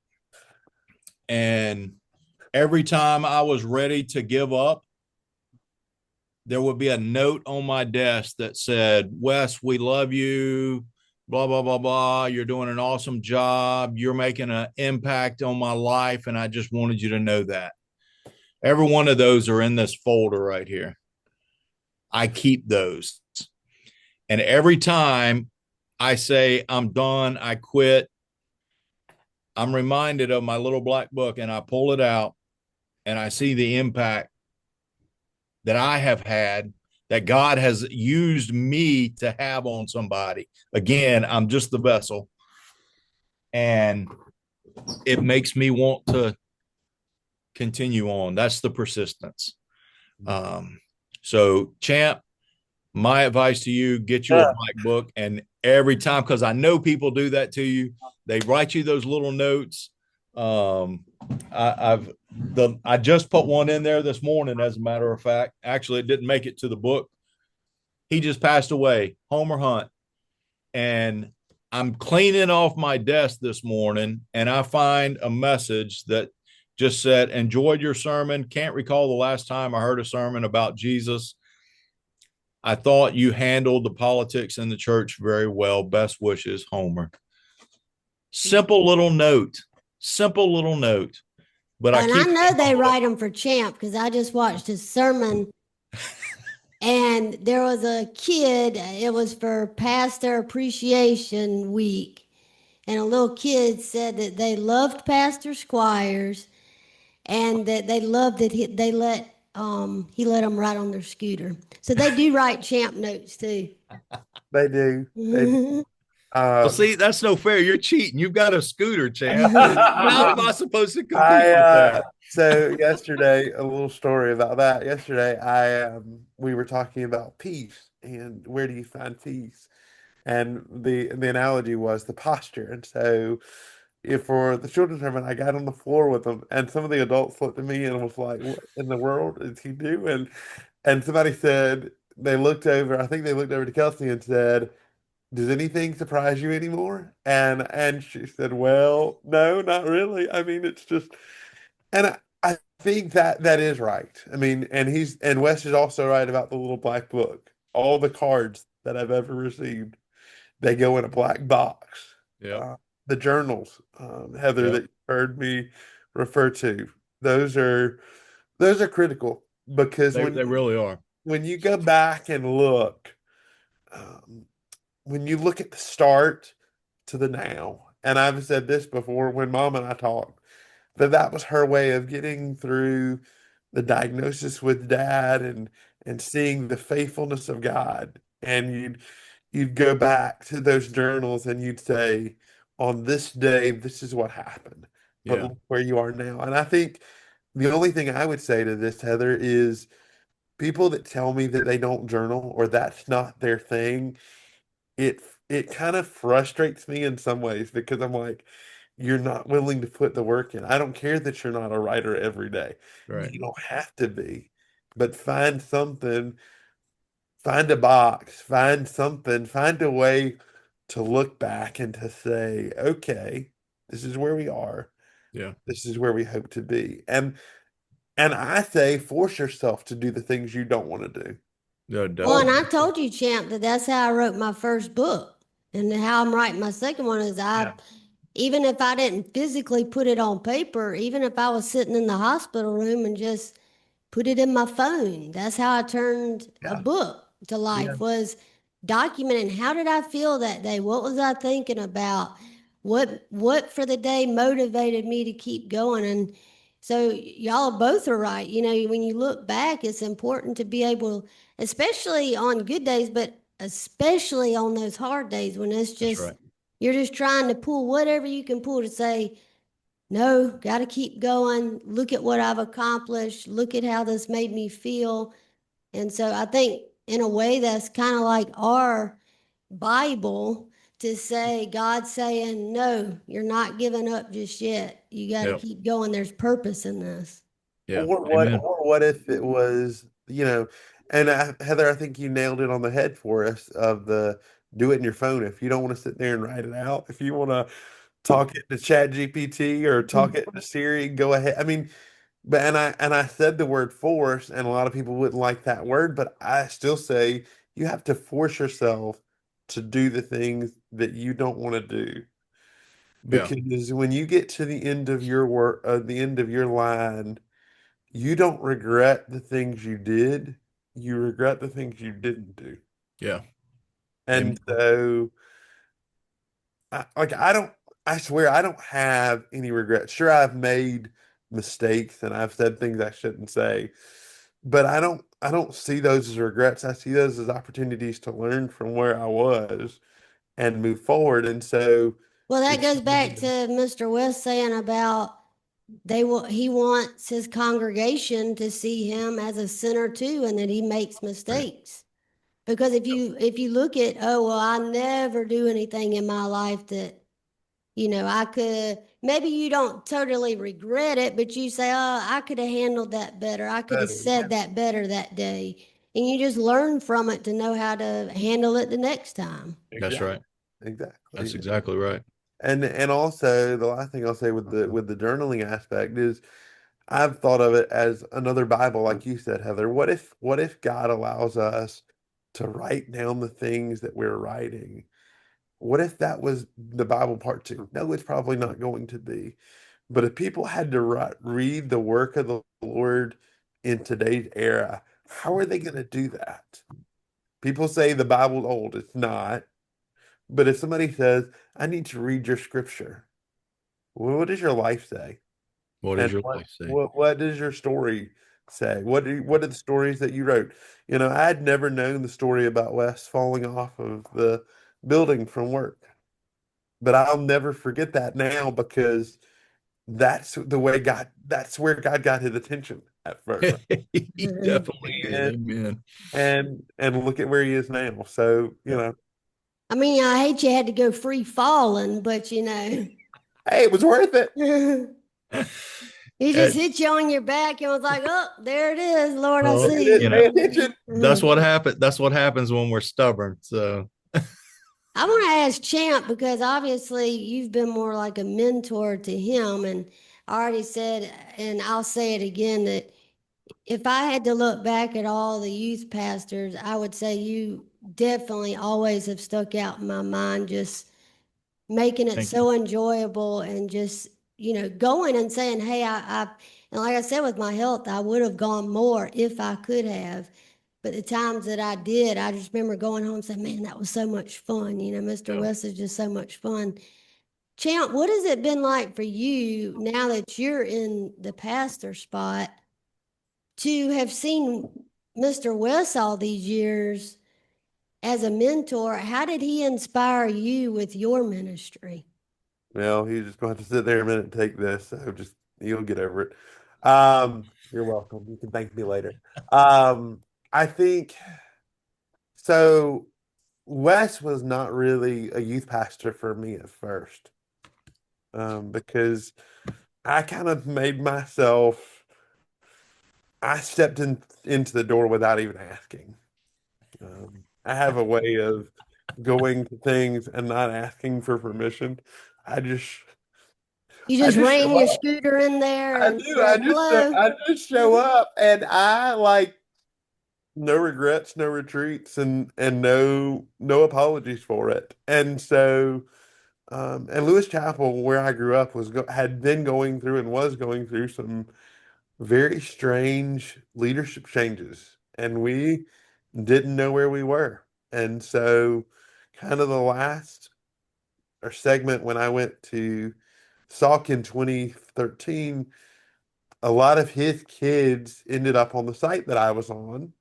[SPEAKER 3] and every time I was ready to give up, there would be a note on my desk that said, Wes, we love you, blah, blah, blah, blah. You're doing an awesome job. You're making an impact on my life. And I just wanted you to know that. Every one of those are in this folder right here. I keep those. And every time I say, I'm done, I quit, I'm reminded of my little black book and I pull it out and I see the impact that I have had, that God has used me to have on somebody. Again, I'm just the vessel. And it makes me want to continue on. That's the persistence. Um, so, Champ, my advice to you, get you a
[SPEAKER 1] Yeah,
[SPEAKER 3] black book. And every time, because I know people do that to you, they write you those little notes. Um, I just put one in there this morning, as a matter of fact. Actually, it didn't make it to the book. He just passed away, Homer Hunt. And I'm cleaning off my desk this morning and I find a message that just said, enjoyed your sermon. Can't recall the last time I heard a sermon about Jesus. I thought you handled the politics in the church very well. Best wishes, Homer. Simple little note, simple little note. But I
[SPEAKER 2] And I
[SPEAKER 3] keep it
[SPEAKER 2] know
[SPEAKER 3] in my
[SPEAKER 2] they
[SPEAKER 3] book.
[SPEAKER 2] write them for Champ because I just watched his sermon. And there was a kid, it was for Pastor Appreciation Week. And a little kid said that they loved Pastor Squires and that they loved that he let them ride on their scooter. So they do write Champ notes too.
[SPEAKER 1] they do. They do.
[SPEAKER 3] Well,
[SPEAKER 1] Um,
[SPEAKER 3] see, that's no fair. You're cheating. You've got a scooter, champ. How am I supposed to compete
[SPEAKER 1] I
[SPEAKER 3] with that?
[SPEAKER 1] so yesterday, a little story about that. Yesterday, I we were talking about peace and where do you find peace? And the analogy was the posture. And so if for the children's sermon, I got on the floor with them, and some of the adults looked at me and was like, "What in the world is he doing?" And somebody said they looked over. I think they looked over to Kelsey and said, does anything surprise you anymore? And she said, well, no, not really. I mean, it's just, and I think that that is right. I mean, and Wes is also right about the little black book. All the cards that I've ever received, they go in a black box.
[SPEAKER 3] Yep.
[SPEAKER 1] Uh, the journals, Heather,
[SPEAKER 3] Yep.
[SPEAKER 1] that you heard me refer to, those are those are critical because
[SPEAKER 3] They really are.
[SPEAKER 1] when you go back and look, um, when you look at the start to the now, and I've said this before when Mom and I talked, that that was her way of getting through the diagnosis with Dad and seeing the faithfulness of God. And you'd go back to those journals and you'd say, on this day, this is what happened. But
[SPEAKER 3] Yeah.
[SPEAKER 1] look where you are now. And I think the only thing I would say to this, Heather, is people that tell me that they don't journal or that's not their thing, it it kind of frustrates me in some ways because I'm like, you're not willing to put the work in. I don't care that you're not a writer every day.
[SPEAKER 3] Right.
[SPEAKER 1] You don't have to be, but find something, find a box, find something, find a way to look back and to say, okay, this is where we are.
[SPEAKER 3] Yeah.
[SPEAKER 1] This is where we hope to be. And I say force yourself to do the things you don't want to do.
[SPEAKER 3] Yeah.
[SPEAKER 2] Well, and I
[SPEAKER 3] Definitely.
[SPEAKER 2] told you, Champ, that that's how I wrote my first book. And how I'm writing my second one is
[SPEAKER 1] Yeah.
[SPEAKER 2] even if I didn't physically put it on paper, even if I was sitting in the hospital room and just put it in my phone. That's how I turned a
[SPEAKER 1] Yeah.
[SPEAKER 2] book to
[SPEAKER 1] Yeah.
[SPEAKER 2] life, was documenting how did I feel that day? What was I thinking about? What for the day motivated me to keep going? And so y'all both are right. You know, when you look back, it's important to be able, especially on good days, but especially on those hard days when it's
[SPEAKER 3] That's
[SPEAKER 2] just
[SPEAKER 3] right.
[SPEAKER 2] you're just trying to pull whatever you can pull to say, no, got to keep going. Look at what I've accomplished. Look at how this made me feel. And so I think, in a way, that's kind of like our Bible to say, God saying, no, you're not giving up just yet. You got to
[SPEAKER 3] Yep.
[SPEAKER 2] keep going. There's purpose in this.
[SPEAKER 3] Yeah. Amen.
[SPEAKER 1] Or what if it was, and Heather, I think you nailed it on the head for us of the do it in your phone. If you don't want to sit there and write it out, if you want to talk it to Chat GPT or talk it to Siri, go ahead. I mean, but and I said the word force, and a lot of people wouldn't like that word, but I still say you have to force yourself to do the things that you don't want to do.
[SPEAKER 3] Yeah.
[SPEAKER 1] Because when you get to the end of your work, the end of your line, you don't regret the things you did. You regret the things you didn't do.
[SPEAKER 3] Yeah. Amen.
[SPEAKER 1] And so, I don't, I swear, I don't have any regrets. Sure, I've made mistakes and I've said things I shouldn't say, but I don't see those as regrets. I see those as opportunities to learn from where I was and move forward. And so,
[SPEAKER 2] Well, that
[SPEAKER 1] it's,
[SPEAKER 2] goes back to Mr. West saying about he wants his congregation to see him as a sinner too, and that he makes
[SPEAKER 3] Right.
[SPEAKER 2] mistakes. Because if you look at, oh well, I never do anything in my life that, I could, maybe you don't totally regret it, but you say, oh, I could have handled that better. I could have
[SPEAKER 1] yeah,
[SPEAKER 2] said that better that day. And you just learn from it to know how to handle it the next time.
[SPEAKER 3] That's
[SPEAKER 1] exactly,
[SPEAKER 3] right. That's
[SPEAKER 1] exactly.
[SPEAKER 3] exactly right.
[SPEAKER 1] And also the last thing I'll say with the journaling aspect is I've thought of it as another Bible, like you said, Heather. What if God allows us to write down the things that we're writing? What if that was the Bible part two? No, it's probably not going to be. But if people had to read the work of the Lord in today's era, how are they going to do that? People say the Bible's old. It's not. But if somebody says, I need to read your scripture, well, what does your life say?
[SPEAKER 3] What does
[SPEAKER 1] And
[SPEAKER 3] your life say?
[SPEAKER 1] what does your story say? What are the stories that you wrote? I had never known the story about Wes falling off of the building from work, but I'll never forget that now because that's where God got his attention at first.
[SPEAKER 3] He definitely did.
[SPEAKER 1] And
[SPEAKER 3] Amen.
[SPEAKER 1] and look at where he is now. So,
[SPEAKER 3] Yep.
[SPEAKER 2] I mean, I hate you had to go free falling, but
[SPEAKER 1] hey, it was worth it.
[SPEAKER 2] he just
[SPEAKER 3] And
[SPEAKER 2] hit you on your back and was like, oh, there it is. Lord, I
[SPEAKER 3] well,
[SPEAKER 1] There it
[SPEAKER 2] see
[SPEAKER 1] is.
[SPEAKER 3] you
[SPEAKER 1] Pay
[SPEAKER 3] know,
[SPEAKER 2] you.
[SPEAKER 1] attention.
[SPEAKER 3] that's what happened. That's what happens when we're stubborn. So
[SPEAKER 2] I want to ask Champ because obviously you've been more like a mentor to him. And I already said, and I'll say it again, that if I had to look back at all the youth pastors, I would say you definitely always have stuck out in my mind, just making it
[SPEAKER 3] Thank you.
[SPEAKER 2] so enjoyable and just, going and saying, hey, and like I said, with my health, I would have gone more if I could have. But the times that I did, I just remember going home and saying, man, that was so much fun. Mr.
[SPEAKER 3] Yeah.
[SPEAKER 2] West is just so much fun. Champ, what has it been like for you now that you're in the pastor spot to have seen Mr. West all these years as a mentor? How did he inspire you with your ministry?
[SPEAKER 1] Well, he's just going to have to sit there a minute and take this. So just you'll get over it. You're welcome. You can thank me later. I think so. Wes was not really a youth pastor for me at first, because I kind of made myself. I stepped into the door without even asking. I have a way of going to things and not asking for permission. I just
[SPEAKER 2] You
[SPEAKER 1] I
[SPEAKER 2] just
[SPEAKER 1] just show
[SPEAKER 2] ran your
[SPEAKER 1] up.
[SPEAKER 2] scooter in there
[SPEAKER 1] I
[SPEAKER 2] and
[SPEAKER 1] do.
[SPEAKER 2] said, hello.
[SPEAKER 1] I just show up, and I like no regrets, no retreats, and no apologies for it. And so, and Lewis Chapel, where I grew up, had been going through and was going through some very strange leadership changes, and we didn't know where we were. And so, kind of the last or segment when I went to Salk in 2013, a lot of his kids ended up on the site that I was on,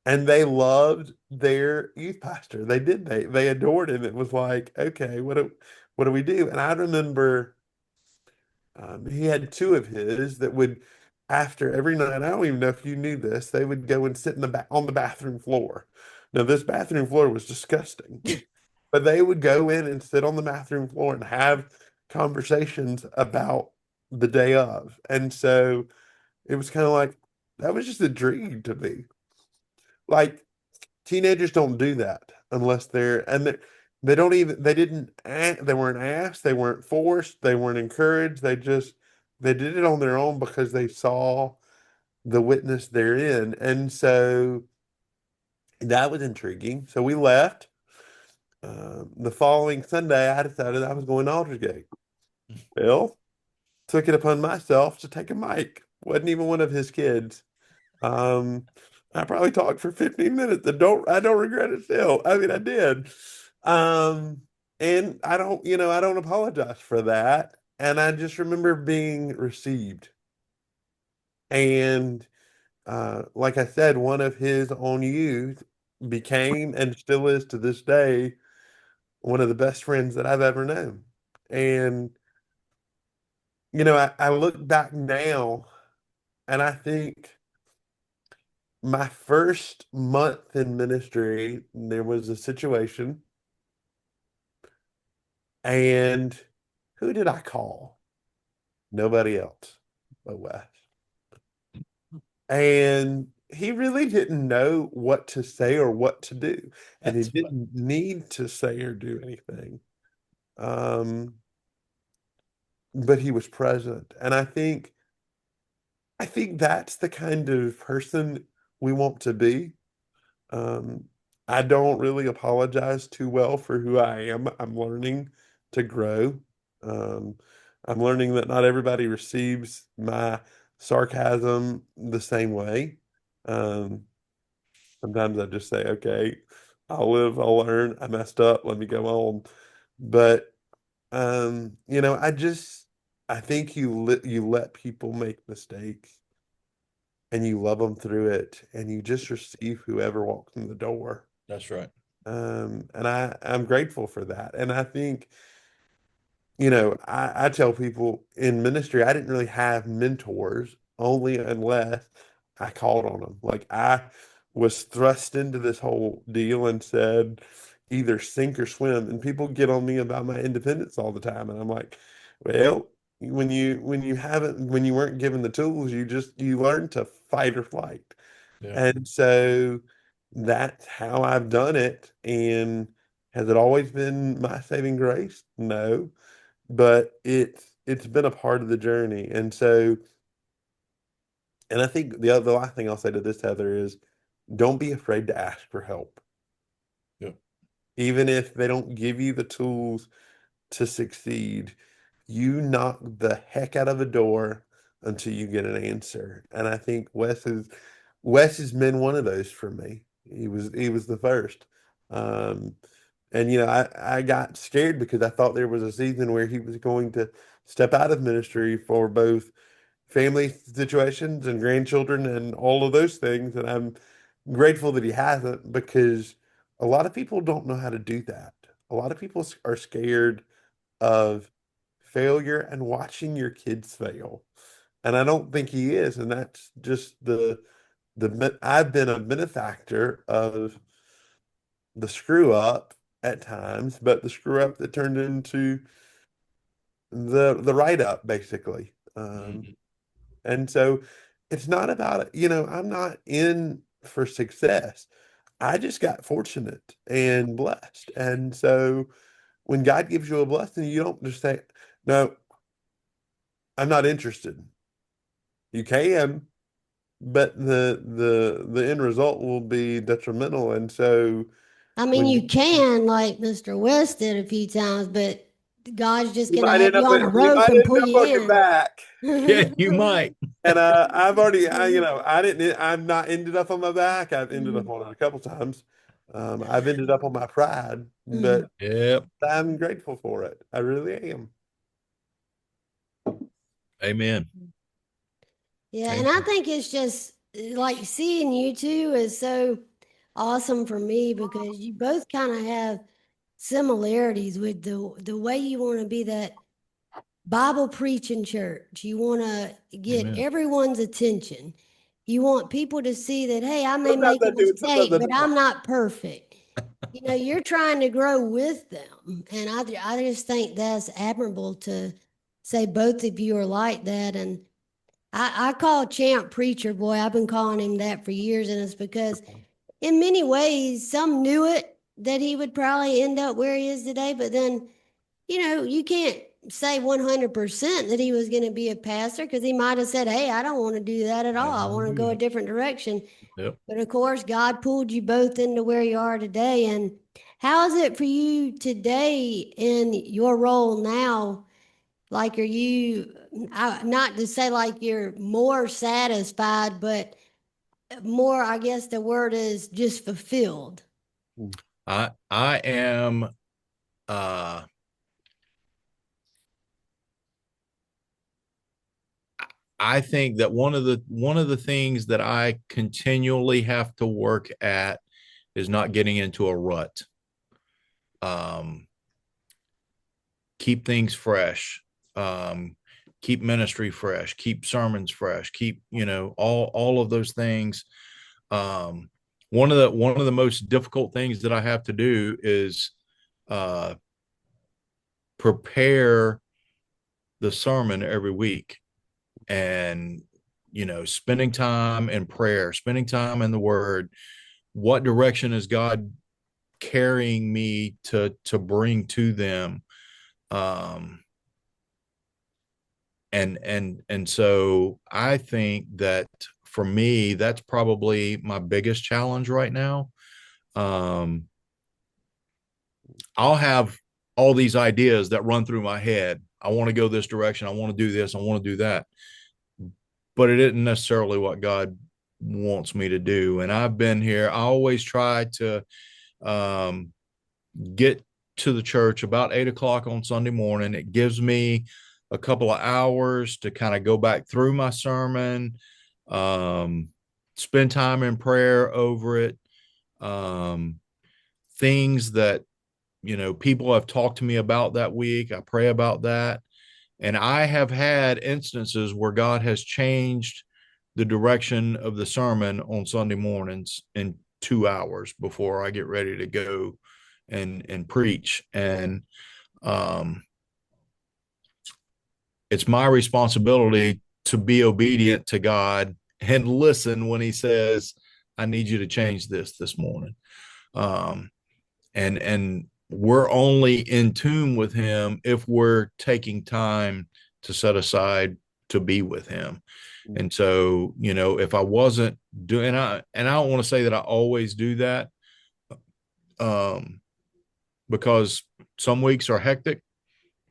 [SPEAKER 1] and they loved their youth pastor. They did. They adored him. It was like, okay, what do we do? And I remember he had two of his that would, after every night, I don't even know if you knew this, they would go and sit in the on the bathroom floor. Now, this bathroom floor was disgusting, but they would go in and sit on the bathroom floor and have conversations about the day of. And so it was kind of like that was just a dream to me. Like teenagers don't do that unless they don't even they weren't asked, they weren't forced, they weren't encouraged. They did it on their own because they saw the witness therein. And so that was intriguing. So we left. The following Sunday, I decided I was going to Aldersgate. Well, took it upon myself to take a mic. Wasn't even one of his kids. Um, I probably talked for 15 minutes. I don't regret it still. I mean, I did. Um, and I don't apologize for that. And I just remember being received. And like I said, one of his own youth became and still is to this day one of the best friends that I've ever known. And I look back now and I think my first month in ministry, there was a situation, and who did I call? Nobody else but Wes. And he really didn't know what to say or what to do. And he
[SPEAKER 3] That's what.
[SPEAKER 1] didn't need to say or do anything. Um, but he was present. And I think that's the kind of person we want to be. Um, I don't really apologize too well for who I am. I'm learning to grow. Um, I'm learning that not everybody receives my sarcasm the same way. Um, Sometimes I just say, okay, I'll live, I'll learn. I messed up, let me go on. But I think you let people make mistakes and you love them through it and you just receive whoever walks in the door.
[SPEAKER 3] That's right.
[SPEAKER 1] And I'm grateful for that. And I think, I tell people in ministry, I didn't really have mentors only unless I called on them. Like I was thrust into this whole deal and said, either sink or swim. And people get on me about my independence all the time. And I'm like, well, when you weren't given the tools, you learn to fight or flight.
[SPEAKER 3] Yeah.
[SPEAKER 1] And so that's how I've done it. And Has it always been my saving grace? No, but it's been a part of the journey. And so, and I think the last thing I'll say to this, Heather, is don't be afraid to ask for help.
[SPEAKER 3] Yeah.
[SPEAKER 1] Even if they don't give you the tools to succeed, you knock the heck out of a door until you get an answer. And I think Wes has been one of those for me. He was the first. Um, and I got scared because I thought there was a season where he was going to step out of ministry for both family situations and grandchildren and all of those things. And I'm grateful that he hasn't, because a lot of people don't know how to do that. A lot of people are scared of failure and watching your kids fail. And I don't think he is. And that's just I've been a benefactor of the screw up at times, but the screw up that turned into the write up, basically.
[SPEAKER 3] Mhm.
[SPEAKER 1] And so it's not about, I'm not in for success. I just got fortunate and blessed. And so when God gives you a blessing, you don't just say, no, I'm not interested. You can, but the end result will be detrimental. And so
[SPEAKER 2] I mean,
[SPEAKER 1] when
[SPEAKER 2] you can, like Mr. West did a few times, but God's just
[SPEAKER 1] you
[SPEAKER 2] going to
[SPEAKER 1] might
[SPEAKER 2] have
[SPEAKER 1] end
[SPEAKER 2] you
[SPEAKER 1] up
[SPEAKER 2] on a
[SPEAKER 1] you
[SPEAKER 2] rope
[SPEAKER 1] might
[SPEAKER 2] and
[SPEAKER 1] end
[SPEAKER 2] pull
[SPEAKER 1] up on your
[SPEAKER 2] you
[SPEAKER 1] back.
[SPEAKER 3] Yeah,
[SPEAKER 2] in.
[SPEAKER 3] you might.
[SPEAKER 1] And I've already, I didn't, I've not ended up on my back. I've ended up on it a couple times. I've ended up on my pride, but
[SPEAKER 3] Yep.
[SPEAKER 1] I'm grateful for it. I really am.
[SPEAKER 3] Amen.
[SPEAKER 2] Yeah, and I
[SPEAKER 3] Amen.
[SPEAKER 2] think it's just like seeing you two is so awesome for me because you both kind of have similarities with the way you want to be that Bible preaching church. You want to get
[SPEAKER 3] Amen.
[SPEAKER 2] everyone's attention. You want people to see that, hey, I may
[SPEAKER 1] Sometimes
[SPEAKER 2] make
[SPEAKER 1] I
[SPEAKER 2] a
[SPEAKER 1] do, and sometimes
[SPEAKER 2] mistake,
[SPEAKER 1] I
[SPEAKER 2] but
[SPEAKER 1] don't.
[SPEAKER 2] I'm not perfect. You're trying to grow with them. And I just think that's admirable to say both of you are like that. And I call Champ Preacher Boy. I've been calling him that for years. And it's because in many ways, some knew it that he would probably end up where he is today. But then, you can't say 100% that he was going to be a pastor because he might have said, hey, I don't want to do that at
[SPEAKER 3] I
[SPEAKER 2] all. I
[SPEAKER 3] don't want
[SPEAKER 2] want
[SPEAKER 3] to
[SPEAKER 2] to
[SPEAKER 3] do
[SPEAKER 2] go a
[SPEAKER 3] that.
[SPEAKER 2] different direction.
[SPEAKER 3] Yep.
[SPEAKER 2] But of course, God pulled you both into where you are today. And how is it for you today in your role now? Like, are you, not to say like you're more satisfied, but more, I guess the word is just fulfilled?
[SPEAKER 3] I am uh I think that one of the things that I continually have to work at is not getting into a rut. Um, keep things fresh. Um, keep ministry fresh. Keep sermons fresh. Keep all of those things. Um, one of the most difficult things that I have to do is uh, prepare the sermon every week, and spending time in prayer, spending time in the Word. What direction is God carrying me to bring to them? um and so I think that for me, that's probably my biggest challenge right now. um I'll have all these ideas that run through my head. I want to go this direction, I want to do this, I want to do that, but it isn't necessarily what God wants me to do. And I've been here, I always try to um get to the church about 8 o'clock on Sunday morning. It gives me a couple of hours to kind of go back through my sermon, um, spend time in prayer over it. Um, things that, people have talked to me about that week, I pray about that. And I have had instances where God has changed the direction of the sermon on Sunday mornings in 2 hours before I get ready to go and preach. And um, it's my responsibility to be obedient to God and listen when He says, "I need you to change this morning." Um, and we're only in tune with him if we're taking time to set aside to be with him. And so, if I wasn't doing, and I don't want to say that I always do that, um, because some weeks are hectic,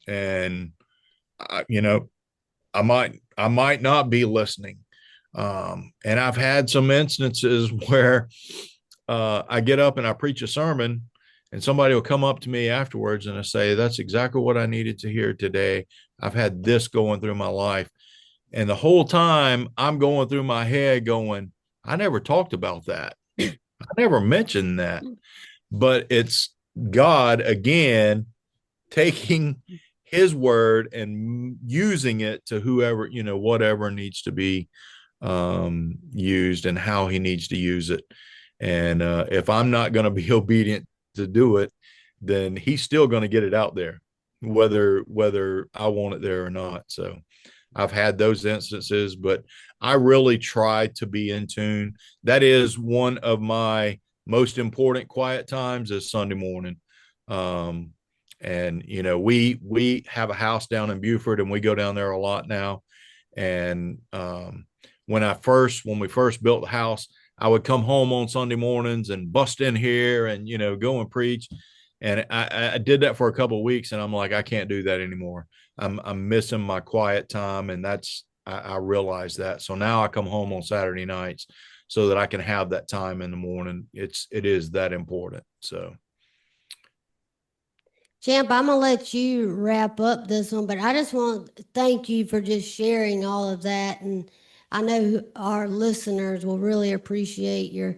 [SPEAKER 3] and I, you know, I might not be listening. And I've had some instances where I get up and I preach a sermon, and somebody will come up to me afterwards and I say, "That's exactly what I needed to hear today. I've had this going through my life." And the whole time I'm going through my head going, I never talked about that. I never mentioned that. But it's God again taking his word and using it to whoever, whatever needs to be used and how he needs to use it. And if I'm not going to be obedient to do it, then he's still going to get it out there, whether I want it there or not. So I've had those instances, but I really try to be in tune. That is one of my most important quiet times is Sunday morning. Um, and we have a house down in Buford, and we go down there a lot now. And when we first built the house, I would come home on Sunday mornings and bust in here and go and preach. And I did that for a couple of weeks, and I'm like, I can't do that anymore. I'm missing my quiet time, and I realize that. So now I come home on Saturday nights so that I can have that time in the morning. It is that important. So
[SPEAKER 2] Champ, I'm gonna let you wrap up this one, but I just want to thank you for just sharing all of that, and I know our listeners will really appreciate your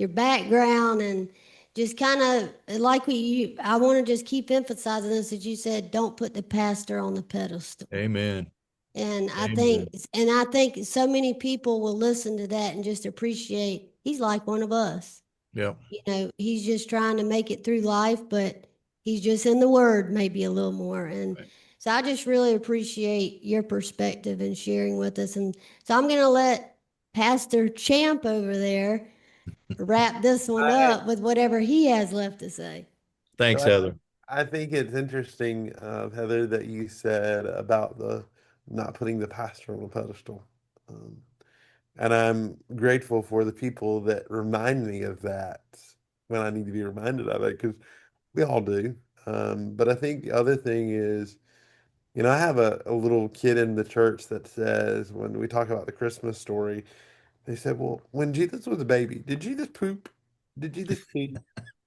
[SPEAKER 2] background and just kind of like I want to just keep emphasizing this that you said, don't put the pastor on the pedestal.
[SPEAKER 3] amen.
[SPEAKER 2] And
[SPEAKER 3] Amen.
[SPEAKER 2] I think so many people will listen to that and just appreciate he's like one of us.
[SPEAKER 3] Yeah.
[SPEAKER 2] He's just trying to make it through life, but he's just in the word maybe a little more. And
[SPEAKER 3] Right.
[SPEAKER 2] so I just really appreciate your perspective and sharing with us. And so I'm going to let Pastor Champ over there wrap this one
[SPEAKER 1] I,
[SPEAKER 2] up with whatever he has left to say.
[SPEAKER 3] Thanks,
[SPEAKER 1] so
[SPEAKER 3] Heather.
[SPEAKER 1] I think it's interesting, Heather, that you said about the not putting the pastor on a pedestal. Um, and I'm grateful for the people that remind me of that when I need to be reminded of it, because we all do. But I think the other thing is, I have a little kid in the church that says, when we talk about the Christmas story, they said, well, when Jesus was a baby, did Jesus poop? Did Jesus pee?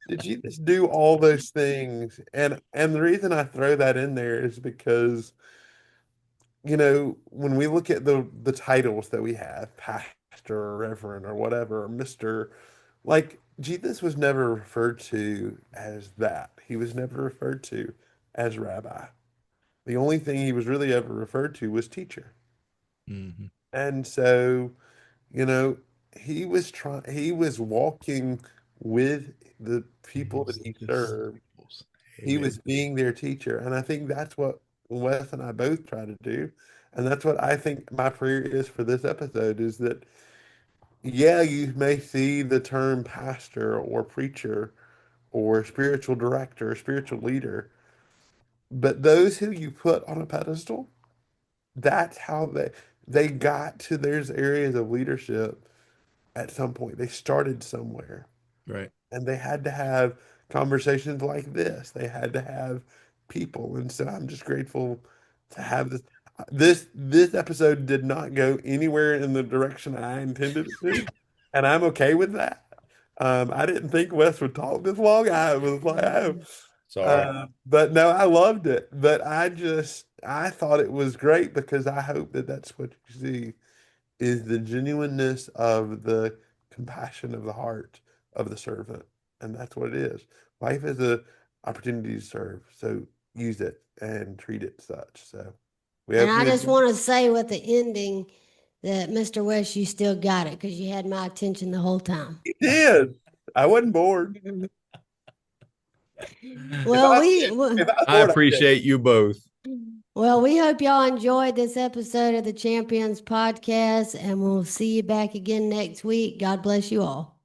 [SPEAKER 1] Did Jesus do all those things? And the reason I throw that in there is because, when we look at the titles that we have, pastor or reverend or whatever, or Mr., like Jesus was never referred to as that. He was never referred to as rabbi. The only thing he was really ever referred to was teacher.
[SPEAKER 3] Mm-hmm.
[SPEAKER 1] And so, you know, he was walking with the people that he served. He
[SPEAKER 3] Amen.
[SPEAKER 1] was being their teacher. And I think that's what Wes and I both try to do. And that's what I think my prayer is for this episode is that, yeah, you may see the term pastor or preacher or spiritual director or spiritual leader, but those who you put on a pedestal, that's how they got to those areas of leadership at some point. They started somewhere.
[SPEAKER 3] Right.
[SPEAKER 1] And they had to have conversations like this. They had to have people. And so I'm just grateful to have this. This episode did not go anywhere in the direction I intended it to, and I'm okay with that. I didn't think Wes would talk this long. I was like, oh,
[SPEAKER 3] Sorry.
[SPEAKER 1] but no, I loved it. But I thought it was great because I hope that that's what you see is the genuineness of the compassion of the heart of the servant. And that's what it is. Life is a opportunity to serve. So use it and treat it such. So we
[SPEAKER 2] And
[SPEAKER 1] hope
[SPEAKER 2] I
[SPEAKER 1] you
[SPEAKER 2] just
[SPEAKER 1] enjoy.
[SPEAKER 2] want to say with the ending that Mr. West, you still got it because you had my attention the whole time.
[SPEAKER 1] You did. I wasn't bored. If
[SPEAKER 2] Well,
[SPEAKER 1] I
[SPEAKER 2] we
[SPEAKER 1] if I was
[SPEAKER 3] I
[SPEAKER 1] bored, I'd say,
[SPEAKER 3] appreciate you both.
[SPEAKER 2] well, we hope y'all enjoyed this episode of the Champions Podcast, and we'll see you back again next week. God bless you all.